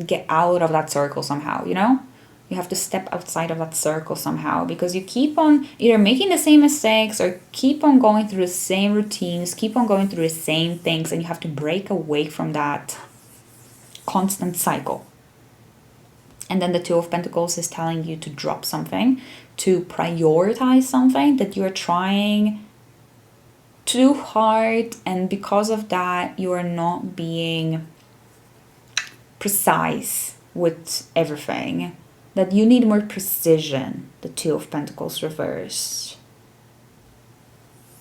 get out of that circle somehow, you know? You have to step outside of that circle somehow because you keep on either making the same mistakes or keep on going through the same routines, keep on going through the same things, and you have to break away from that constant cycle. And then the Two of Pentacles is telling you to drop something, to prioritize something that you're trying too hard, and because of that, you are not being precise with everything. That you need more precision, the Two of Pentacles reversed.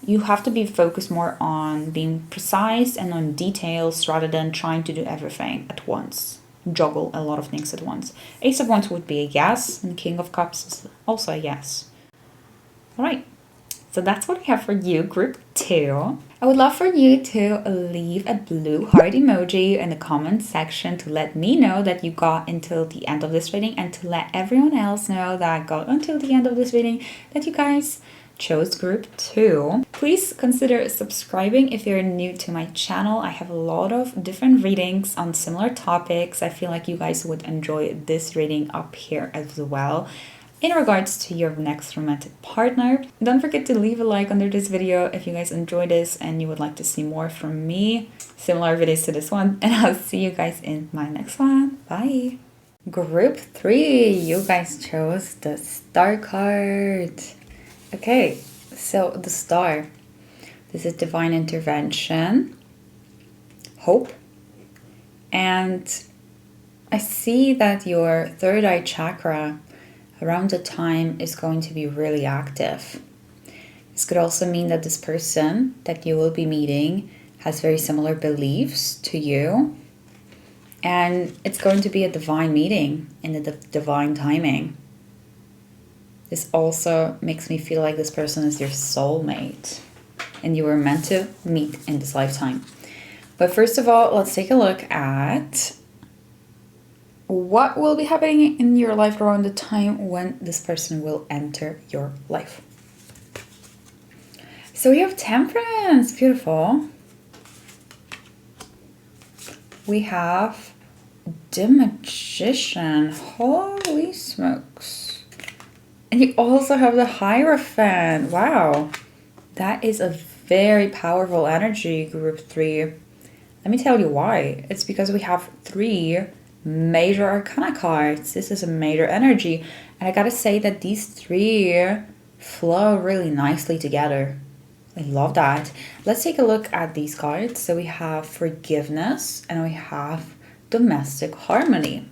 You have to be focused more on being precise and on details rather than trying to do everything at once. Juggle a lot of things at once. Ace of Wands would be a yes, and King of Cups is also a yes. Alright, so that's what we have for you, group 2. I would love for you to leave a blue heart emoji in the comment section to let me know that you got until the end of this reading, and to let everyone else know that got until the end of this reading that you guys chose group 2. Please consider subscribing if you're new to my channel. I have a lot of different readings on similar topics. I feel like you guys would enjoy this reading up here as well. In regards to your next romantic partner, don't forget to leave a like under this video if you guys enjoyed this and you would like to see more from me, similar videos to this one, and I'll see you guys in my next one. Bye! Group 3, you guys chose the Star card. Okay, so the Star, this is divine intervention, hope, and I see that your third eye chakra around the time is going to be really active. This could also mean that this person that you will be meeting has very similar beliefs to you, and it's going to be a divine meeting in the divine timing. This also makes me feel like this person is your soulmate and you were meant to meet in this lifetime. But first of all, let's take a look at what will be happening in your life around the time when this person will enter your life. So we have Temperance, beautiful. We have the Magician, holy smokes. And you also have the Hierophant, wow. That is a very powerful energy, group 3. Let me tell you why. It's because we have 3 major arcana cards. This is a major energy, and I gotta say that these 3 flow really nicely together. I love that. Let's take a look at these cards. So we have forgiveness and we have domestic harmony.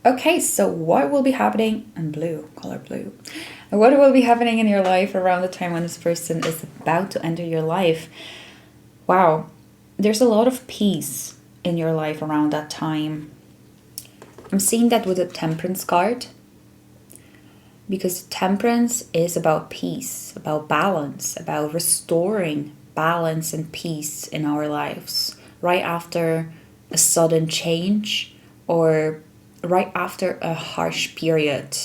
Okay, so what will be happening in blue, color blue? What will be happening in your life around the time when this person is about to enter your life? Wow, there's a lot of peace in your life around that time. I'm seeing that with the Temperance card, because Temperance is about peace, about balance, about restoring balance and peace in our lives right after a sudden change or right after a harsh period.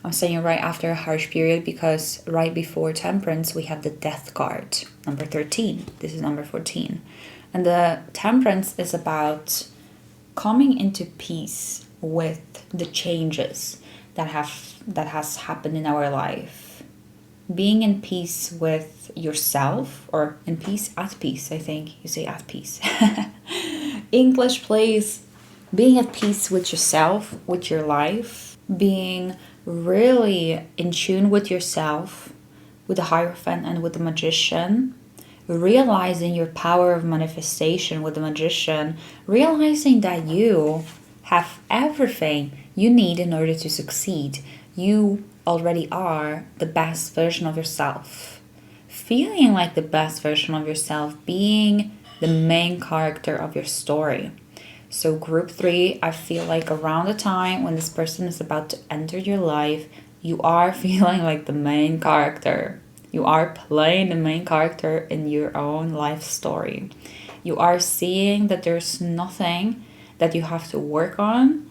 I'm saying right after a harsh period because right before Temperance we have the Death card, number 13. This is number 14. And the Temperance is about coming into peace with the changes that has happened in our life. Being in peace with yourself, or in peace, at peace, I think you say at peace. English, please. Being at peace with yourself, with your life, being really in tune with yourself, with the Hierophant and with the Magician, realizing your power of manifestation with the Magician, realizing that you have everything you need in order to succeed. You already are the best version of yourself. Feeling like the best version of yourself, being the main character of your story. So group 3, I feel like around the time when this person is about to enter your life, you are feeling like the main character. You are playing the main character in your own life story. You are seeing that there's nothing that you have to work on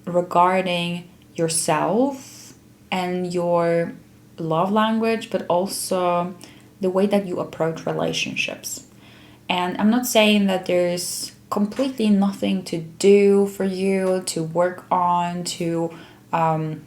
regarding yourself and your love language, but also the way that you approach relationships. And I'm not saying that there's completely nothing to do for you to work on, to kind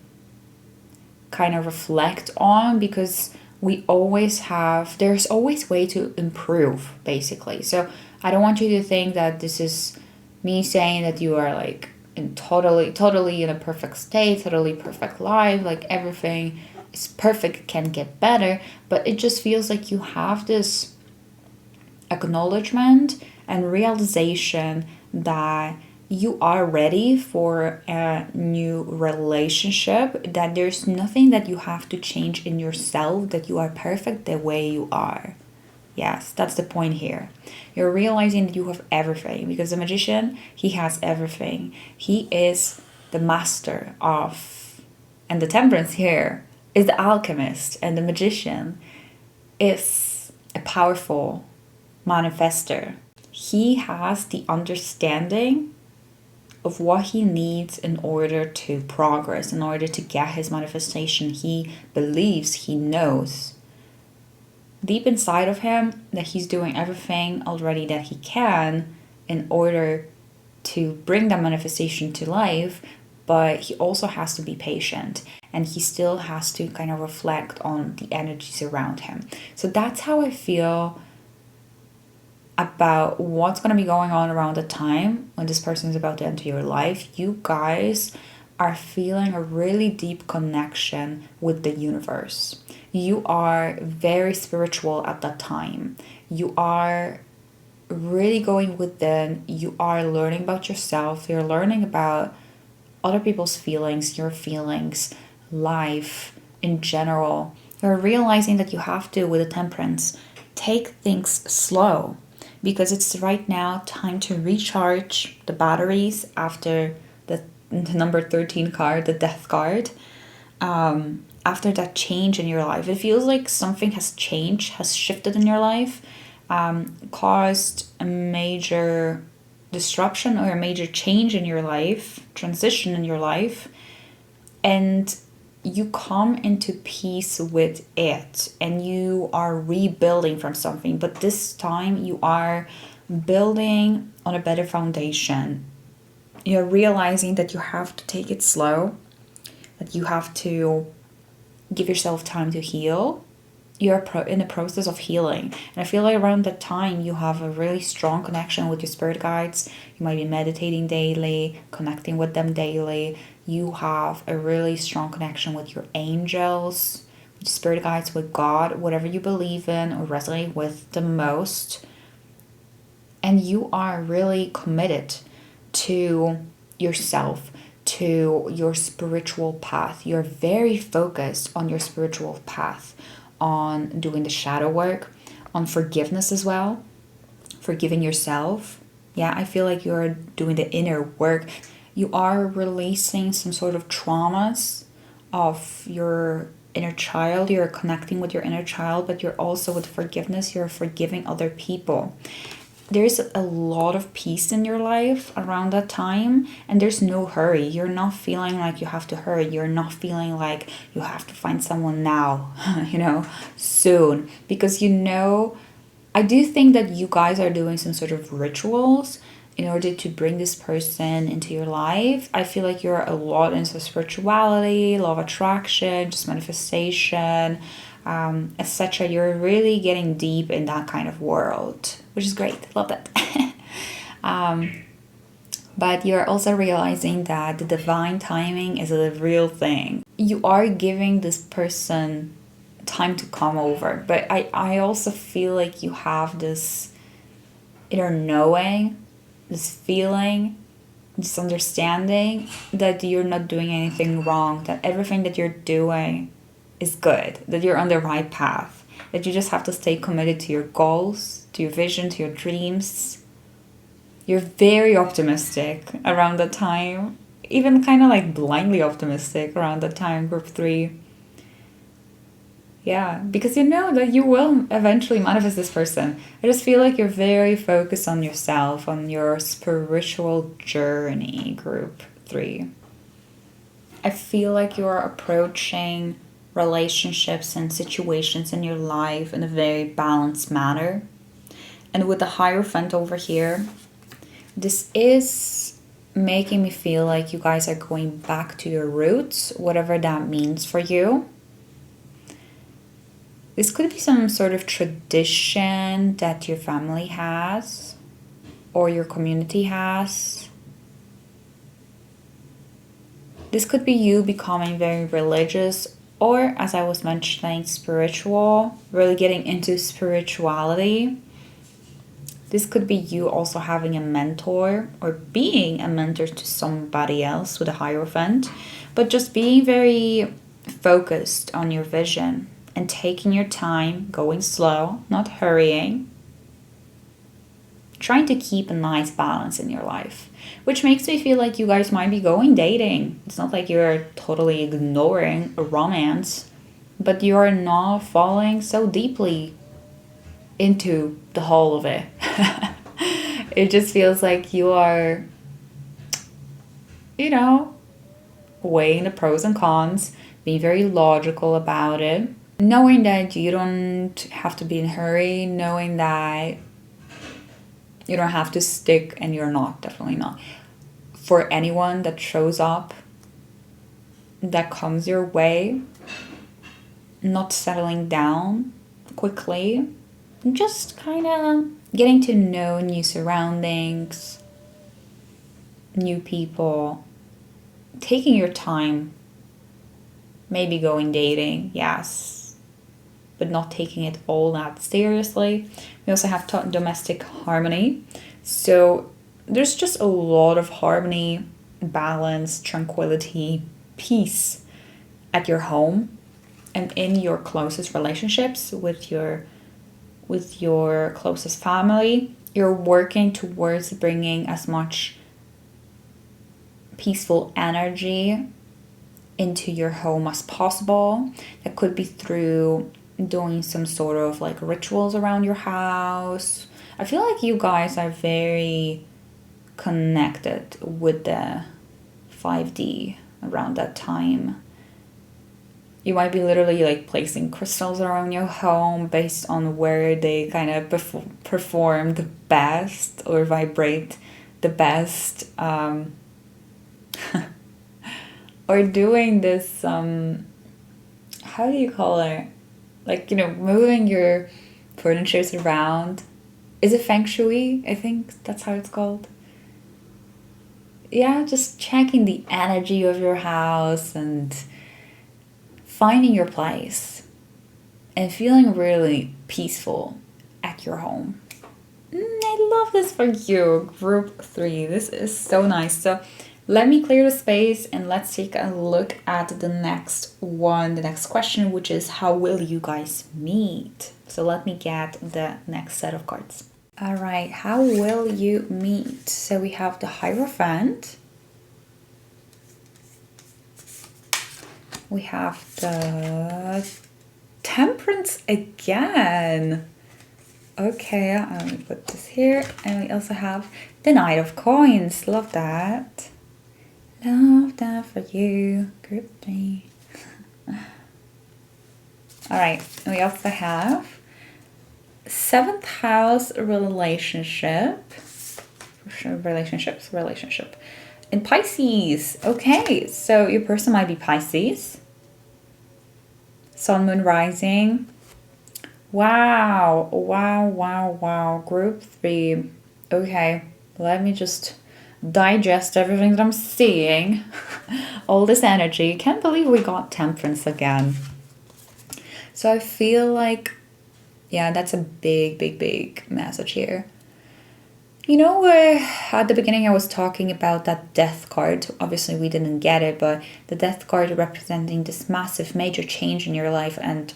of reflect on, because there's always way to improve, basically. So I don't want you to think that this is me saying that you are like in totally in a perfect state, totally perfect life, like everything is perfect, can get better. But it just feels like you have this acknowledgement and realization that you are ready for a new relationship, that there's nothing that you have to change in yourself, that you are perfect the way you are. Yes, that's the point here. You're realizing that you have everything, because the magician, he has everything. He is the master of, and the temperance here is the alchemist, and the magician is a powerful manifester. He has the understanding of what he needs in order to progress, in order to get his manifestation. He believes, he knows deep inside of him that he's doing everything already that he can in order to bring that manifestation to life, but he also has to be patient, and he still has to kind of reflect on the energies around him. So that's how I feel about what's going to be going on around the time when this person is about to enter your life. You guys are feeling a really deep connection with the universe. You are very spiritual at that time. You are really going within. You are learning about yourself. You're learning about other people's feelings, your feelings, life in general. You're realizing that you have to, with the temperance, take things slow, because it's right now time to recharge the batteries after the number 13 card, the death card. After that change in your life, it feels like something has changed, has shifted in your life, caused a major disruption or a major change in your life, transition in your life, and you come into peace with it, and you are rebuilding from something. But this time you are building on a better foundation. You're realizing that you have to take it slow, that you have to give yourself time to heal. You're in the process of healing. And I feel like around that time you have a really strong connection with your spirit guides. You might be meditating daily, connecting with them daily. You have a really strong connection with your angels, with spirit guides, with God, whatever you believe in or resonate with the most. And you are really committed to yourself, to your spiritual path. You're very focused on your spiritual path, on doing the shadow work, on forgiveness as well, forgiving yourself. Yeah, I feel like you're doing the inner work. You are releasing some sort of traumas of your inner child. You're connecting with your inner child, but you're also, with forgiveness, you're forgiving other people. There's a lot of peace in your life around that time, and there's no hurry. You're not feeling like you have to hurry. You're not feeling like you have to find someone now, soon. Because I do think that you guys are doing some sort of rituals in order to bring this person into your life. I feel like you're a lot into spirituality, law of attraction, just manifestation, etc. You're really getting deep in that kind of world, which is great. Love that. But you're also realizing that the divine timing is a real thing. You are giving this person time to come over, but I also feel like you have this inner knowing, this feeling, this understanding that you're not doing anything wrong, that everything that you're doing is good, that you're on the right path, that you just have to stay committed to your goals, to your vision, to your dreams. You're very optimistic around that time, even kind of like blindly optimistic around that time, group 3. Yeah, because you know that you will eventually manifest this person. I just feel like you're very focused on yourself, on your spiritual journey, group 3. I feel like you're approaching relationships and situations in your life in a very balanced manner. And with the Hierophant over here, this is making me feel like you guys are going back to your roots, whatever that means for you. This could be some sort of tradition that your family has or your community has. This could be you becoming very religious or, as I was mentioning, spiritual, really getting into spirituality. This could be you also having a mentor or being a mentor to somebody else with a Hierophant, but just being very focused on your vision and taking your time, going slow, not hurrying, trying to keep a nice balance in your life, which makes me feel like you guys might be going dating. It's not like you're totally ignoring a romance, but you're not falling so deeply into the whole of it. It just feels like you are, weighing the pros and cons, being very logical about it, knowing that you don't have to be in a hurry, knowing that you don't have to stick, and you're not, definitely not. For anyone that shows up, that comes your way, not settling down quickly, just kind of getting to know new surroundings, new people, taking your time, maybe going dating, yes, but not taking it all that seriously. We also have domestic harmony. So there's just a lot of harmony, balance, tranquility, peace at your home and in your closest relationships with your closest family. You're working towards bringing as much peaceful energy into your home as possible. That could be through doing some sort of like rituals around your house. I feel like you guys are very connected with the 5D around that time. You might be literally like placing crystals around your home based on where they kind of perform the best or vibrate the best. Or doing this, how do you call it? Like, moving your furniture around. Is it feng shui? I think that's how it's called. Yeah, just checking the energy of your house and finding your place and feeling really peaceful at your home. I love this for you, group 3. This is so nice. So let me clear the space and let's take a look at the next one, the next question, which is how will you guys meet? So let me get the next set of cards. All right, how will you meet? So we have the Hierophant. We have the Temperance again. Okay, let me put this here. And we also have the Knight of Coins. Love that. Love that for you, group 3. All right, and we also have 7th house relationship. Relationship. In Pisces. Okay, so your person might be Pisces. Sun, Moon, Rising. Wow. Group 3. Okay, let me just digest everything that I'm seeing. All this energy. Can't believe we got Temperance again. So I feel like, yeah, that's a big message here. At the beginning I was talking about that Death card. Obviously we didn't get it, but the Death card representing this massive major change in your life, and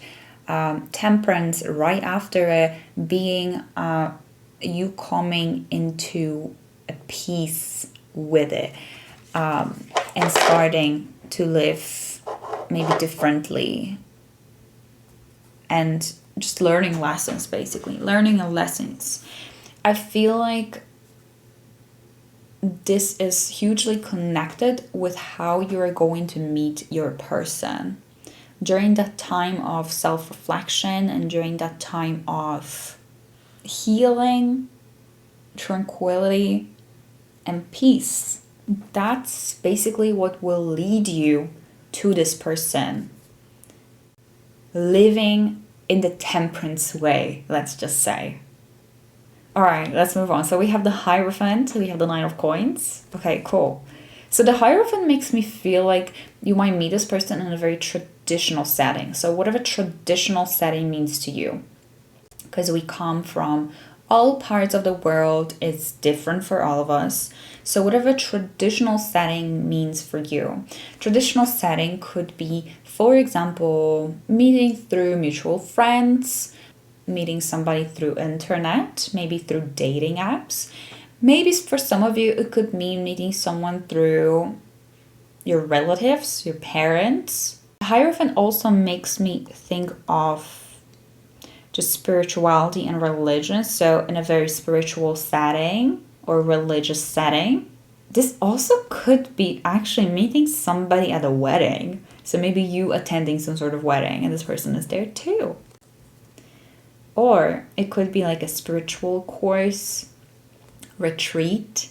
Temperance right after it being you coming into a peace with it, and starting to live maybe differently and just learning lessons, basically learning lessons. I feel like this is hugely connected with how you're going to meet your person. during that time of self-reflection and during that time of healing, tranquility, and peace. That's basically what will lead you to this person. Living in the temperance way, let's just say. All right, let's move on. So we have the Hierophant, we have the Nine of Coins. Okay, cool. So the Hierophant makes me feel like you might meet this person in a very traditional setting. So whatever traditional setting means to you. Because we come from all parts of the world, it's different for all of us. So whatever traditional setting means for you. Traditional setting could be, for example, meeting through mutual friends, meeting somebody through internet, maybe through dating apps. Maybe for some of you, it could mean meeting someone through your relatives, your parents. Hierophant also makes me think of just spirituality and religion. So in a very spiritual setting or religious setting, this also could be actually meeting somebody at a wedding. So maybe you attending some sort of wedding and this person is there too. Or it could be like a spiritual course, retreat,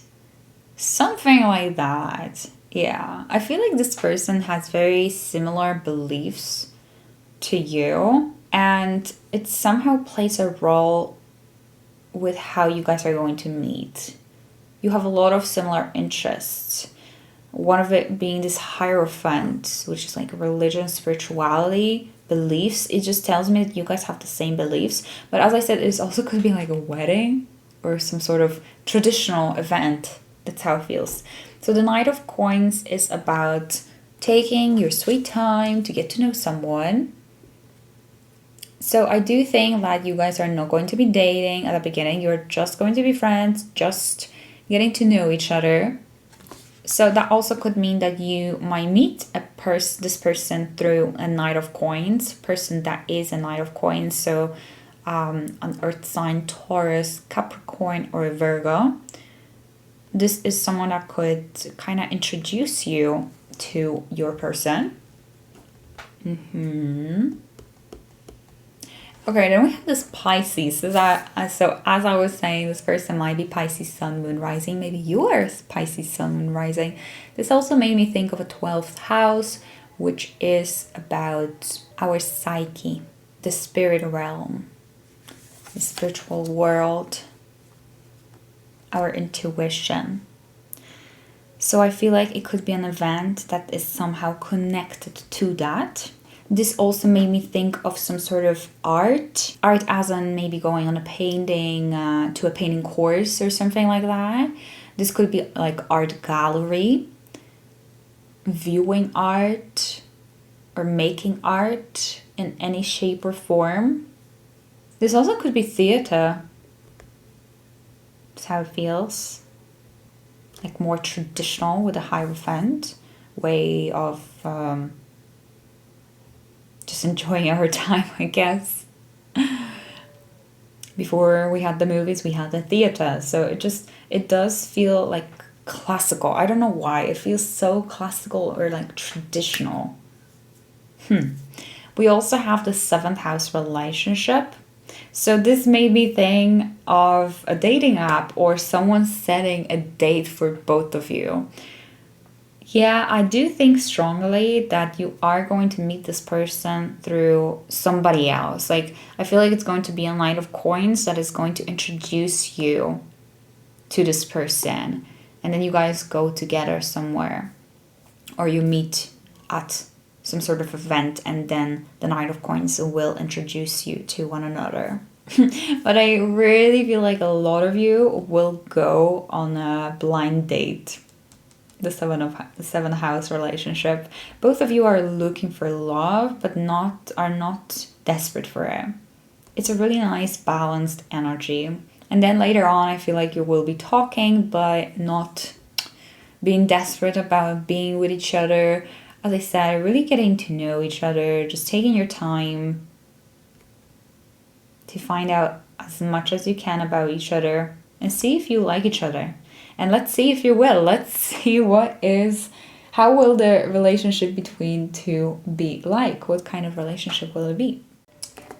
something like that. Yeah, I feel like this person has very similar beliefs to you, and it somehow plays a role with how you guys are going to meet. You have a lot of similar interests. One of it being this Hierophant, which is like religion, spirituality, beliefs. It just tells me that you guys have the same beliefs. But as I said, it also could be like a wedding or some sort of traditional event. That's how it feels. So the Knight of Coins is about taking your sweet time to get to know someone. So I do think that you guys are not going to be dating at the beginning. You're just going to be friends, just getting to know each other. So that also could mean that you might meet this person through a Knight of Coins, person that is a Knight of Coins. So an earth sign, Taurus, Capricorn, or Virgo. This is someone that could kind of introduce you to your person. Okay, then we have this Pisces. So as I was saying, this person might be Pisces Sun, Moon, Rising. Maybe you are Pisces Sun, Moon, Rising. This also made me think of a 12th house, which is about our psyche, the spirit realm, the spiritual world, our intuition. So I feel like it could be an event that is somehow connected to that. This also made me think of some sort of art as in maybe going on a painting, to a painting course or something like that. This could be like art gallery, viewing art, or making art in any shape or form. This also could be theater. That's how it feels. Like more traditional with a Hierophant way of just enjoying our time, I guess. Before we had the movies, we had the theater. So it does feel like classical. I don't know why. It feels so classical or like traditional. We also have the 7th house relationship. So this made me think of a dating app or someone setting a date for both of you. Yeah, I do think strongly that you are going to meet this person through somebody else. Like, I feel like it's going to be a Knight of Coins that is going to introduce you to this person. And then you guys go together somewhere. Or you meet at some sort of event and then the Knight of Coins will introduce you to one another. But I really feel like a lot of you will go on a blind date. The 7th house relationship. Both of you are looking for love, but are not desperate for it. It's a really nice balanced energy. And then later on, I feel like you will be talking, but not being desperate about being with each other. As I said, really getting to know each other, just taking your time to find out as much as you can about each other and see if you like each other. And let's see if you will. Let's see what is How will the relationship between two be like? What kind of relationship will it be?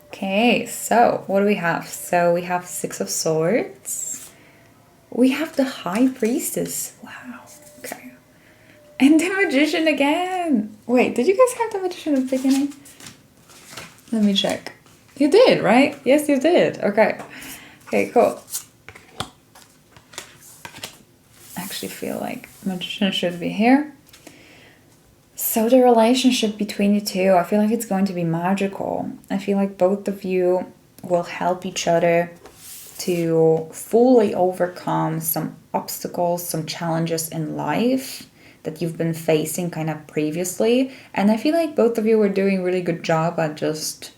Okay, so what do we have? So we have Six of Swords. We have the High Priestess. Wow. Okay. And the Magician again. Wait, did you guys have the Magician at the beginning? Let me check. You did, right? Yes, you did. Okay. Okay, cool. I actually feel like Magician should be here. So the relationship between you two, I feel like it's going to be magical. I feel like both of you will help each other to fully overcome some obstacles, some challenges in life that you've been facing kind of previously. And I feel like both of you were doing a really good job at just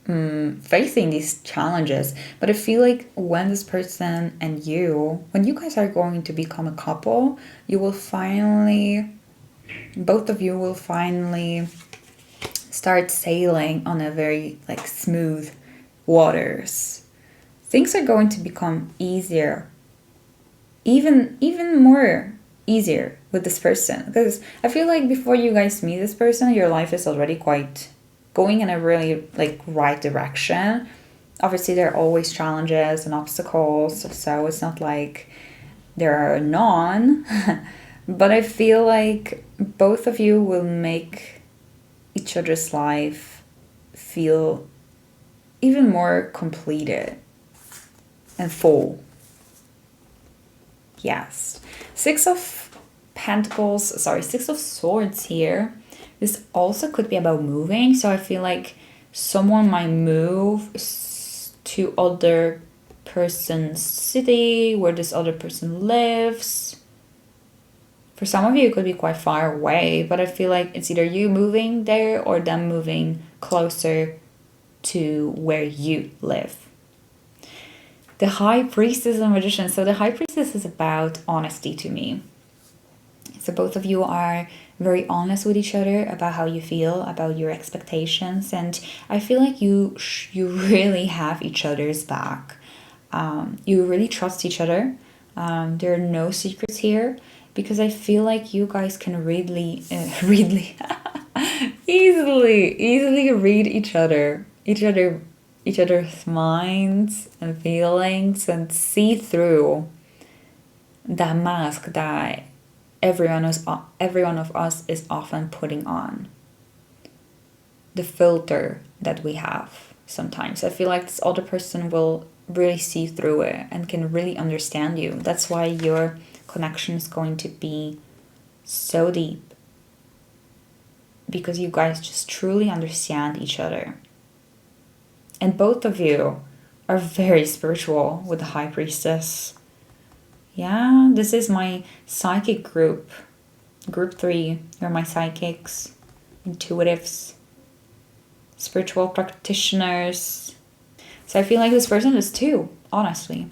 facing these challenges. But I feel like when this person and you, when you guys are going to become a couple, you will finally, both of you will finally start sailing on a very like smooth waters. Things are going to become easier, even more easier with this person, because I feel like before you guys meet this person, your life is already quite going in a really like right direction. Obviously there are always challenges and obstacles, so it's not like there are none. But I feel like both of you will make each other's life feel even more completed and full. Yes. Six of Swords here. This also could be about moving. So I feel like someone might move to other person's city where this other person lives. For some of you, it could be quite far away, but I feel like it's either you moving there or them moving closer to where you live. The High Priestess and Magician. So the High Priestess is about honesty to me. So both of you are very honest with each other about how you feel, about your expectations, and I feel like you really have each other's back. You really trust each other. There are no secrets here, because I feel like you guys can easily read each other's minds and feelings, and see through that mask that every one of us is often putting on. The filter that we have sometimes. I feel like this other person will really see through it and can really understand you. That's why your connection is going to be so deep, because you guys just truly understand each other. And both of you are very spiritual with the High Priestess. Yeah, this is my psychic group. Group 3, you're my psychics, intuitives, spiritual practitioners. So I feel like this person is too, honestly.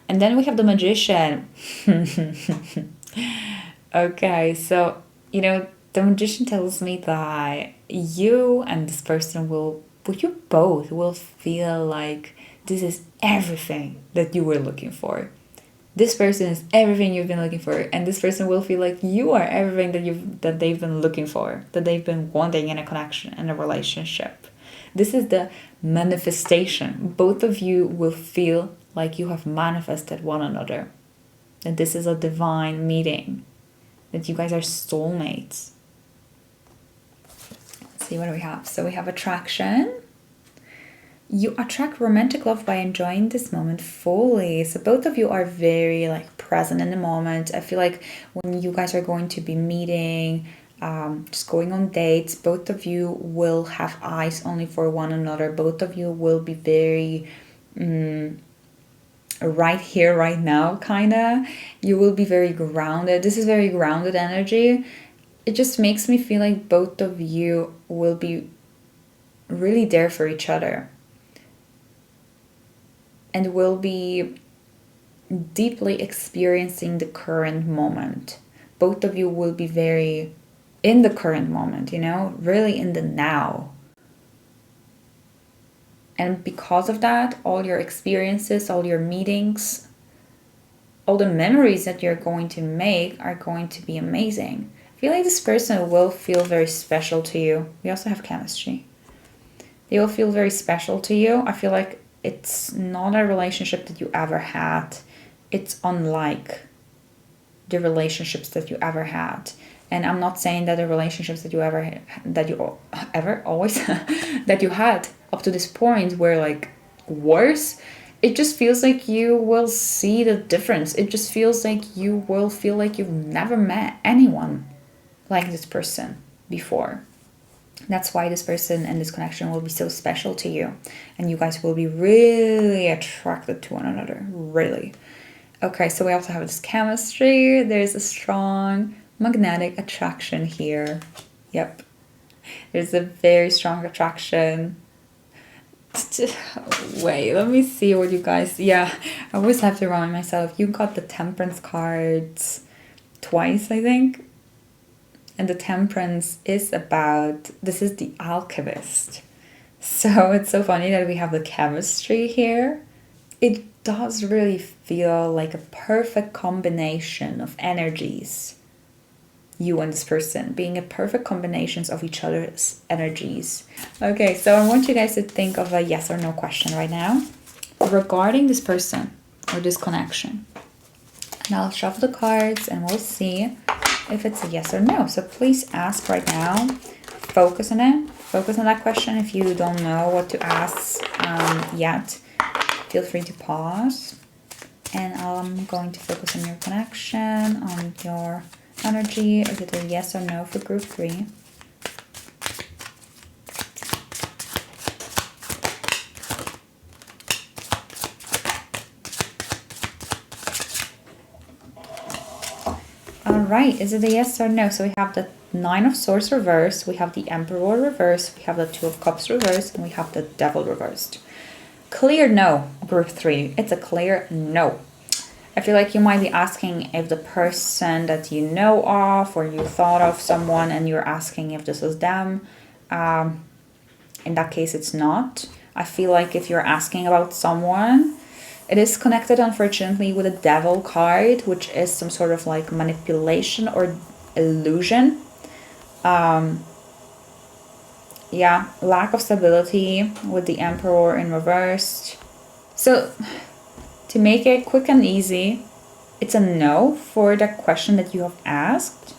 And then we have the Magician. Okay, so, the Magician tells me that you and this person you both will feel like this is everything that you were looking for. This person is everything you've been looking for, and this person will feel like you are everything that they've been looking for, that they've been wanting in a connection, in a relationship. This is the manifestation. Both of you will feel like you have manifested one another, that this is a divine meeting, that you guys are soulmates. Let's see what we have. So we have attraction. You attract romantic love by enjoying this moment fully. So both of you are very present in the moment. I feel like when you guys are going to be meeting, just going on dates, both of you will have eyes only for one another. Both of you will be very right here, right now, kind of. You will be very grounded. This is very grounded energy. It just makes me feel like both of you will be really there for each other, and will be deeply experiencing the current moment. Both of you will be very in the current moment, really in the now. And because of that, all your experiences, all your meetings, all the memories that you're going to make are going to be amazing. I feel like this person will feel very special to you. We also have chemistry. They will feel very special to you. I feel like it's not a relationship that you ever had. It's unlike the relationships that you ever had. And I'm not saying that the relationships that you ever always that you had up to this point were like worse. It just feels like you will see the difference. It just feels like you will feel like you've never met anyone like this person before. That's why this person and this connection will be so special to you. And you guys will be really attracted to one another. Really. Okay, so we also have this chemistry. There's a strong magnetic attraction here. Yep. There's a very strong attraction. Wait, let me see what you guys... Yeah, I always have to remind myself. You got the Temperance cards twice, I think. And the Temperance is about... This is the Alchemist. So it's so funny that we have the chemistry here. It does really feel like a perfect combination of energies. You and this person being a perfect combinations of each other's energies. Okay, so I want you guys to think of a yes or no question right now regarding this person or this connection. And I'll shuffle the cards and we'll see if it's a yes or no. So please ask right now. Focus on it. Focus on that question. If you don't know what to ask yet, feel free to pause. And I'm going to focus on your connection, on your energy. Is it a yes or no for group 3? All right, is it a yes or no? So we have the 9 of Swords reversed, we have the Emperor reversed, we have the 2 of Cups reversed, and we have the Devil reversed. Clear no, group 3. It's a clear no. I feel like you might be asking if the person that you know of or you thought of someone and you're asking if this is them. In that case, it's not. I feel like if you're asking about someone, it is connected, unfortunately, with a Devil card, which is some sort of like manipulation or illusion. Yeah, lack of stability with the Emperor in reversed. So, to make it quick and easy, it's a no for the question that you have asked.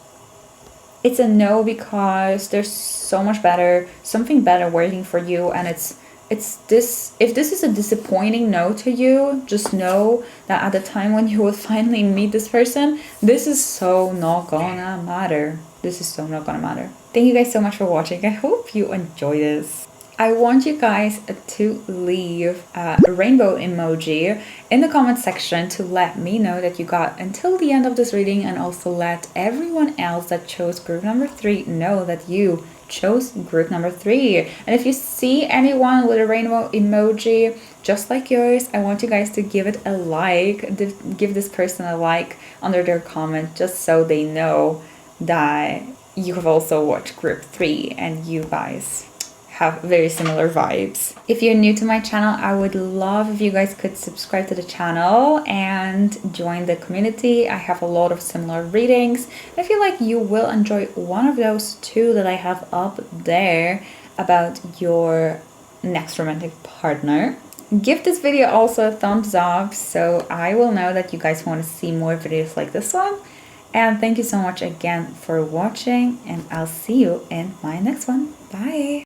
It's a no because there's so much better, something better waiting for you, and it's this. If this is a disappointing no to you, just know that at the time when you will finally meet this person, this is so not gonna matter. This is so not gonna matter. Thank you guys so much for watching. I hope you enjoy this. I want you guys to leave a rainbow emoji in the comment section to let me know that you got until the end of this reading, and also let everyone else that chose group number 3 know that you chose group number 3. And if you see anyone with a rainbow emoji just like yours, I want you guys to give it a like, give this person a like under their comment, just so they know that you have also watched group 3 and you guys have very similar vibes. If you're new to my channel, I would love if you guys could subscribe to the channel and join the community. I have a lot of similar readings. I feel like you will enjoy one of those 2 that I have up there about your next romantic partner. Give this video also a thumbs up so I will know that you guys want to see more videos like this one. And thank you so much again for watching, and I'll see you in my next one. Bye!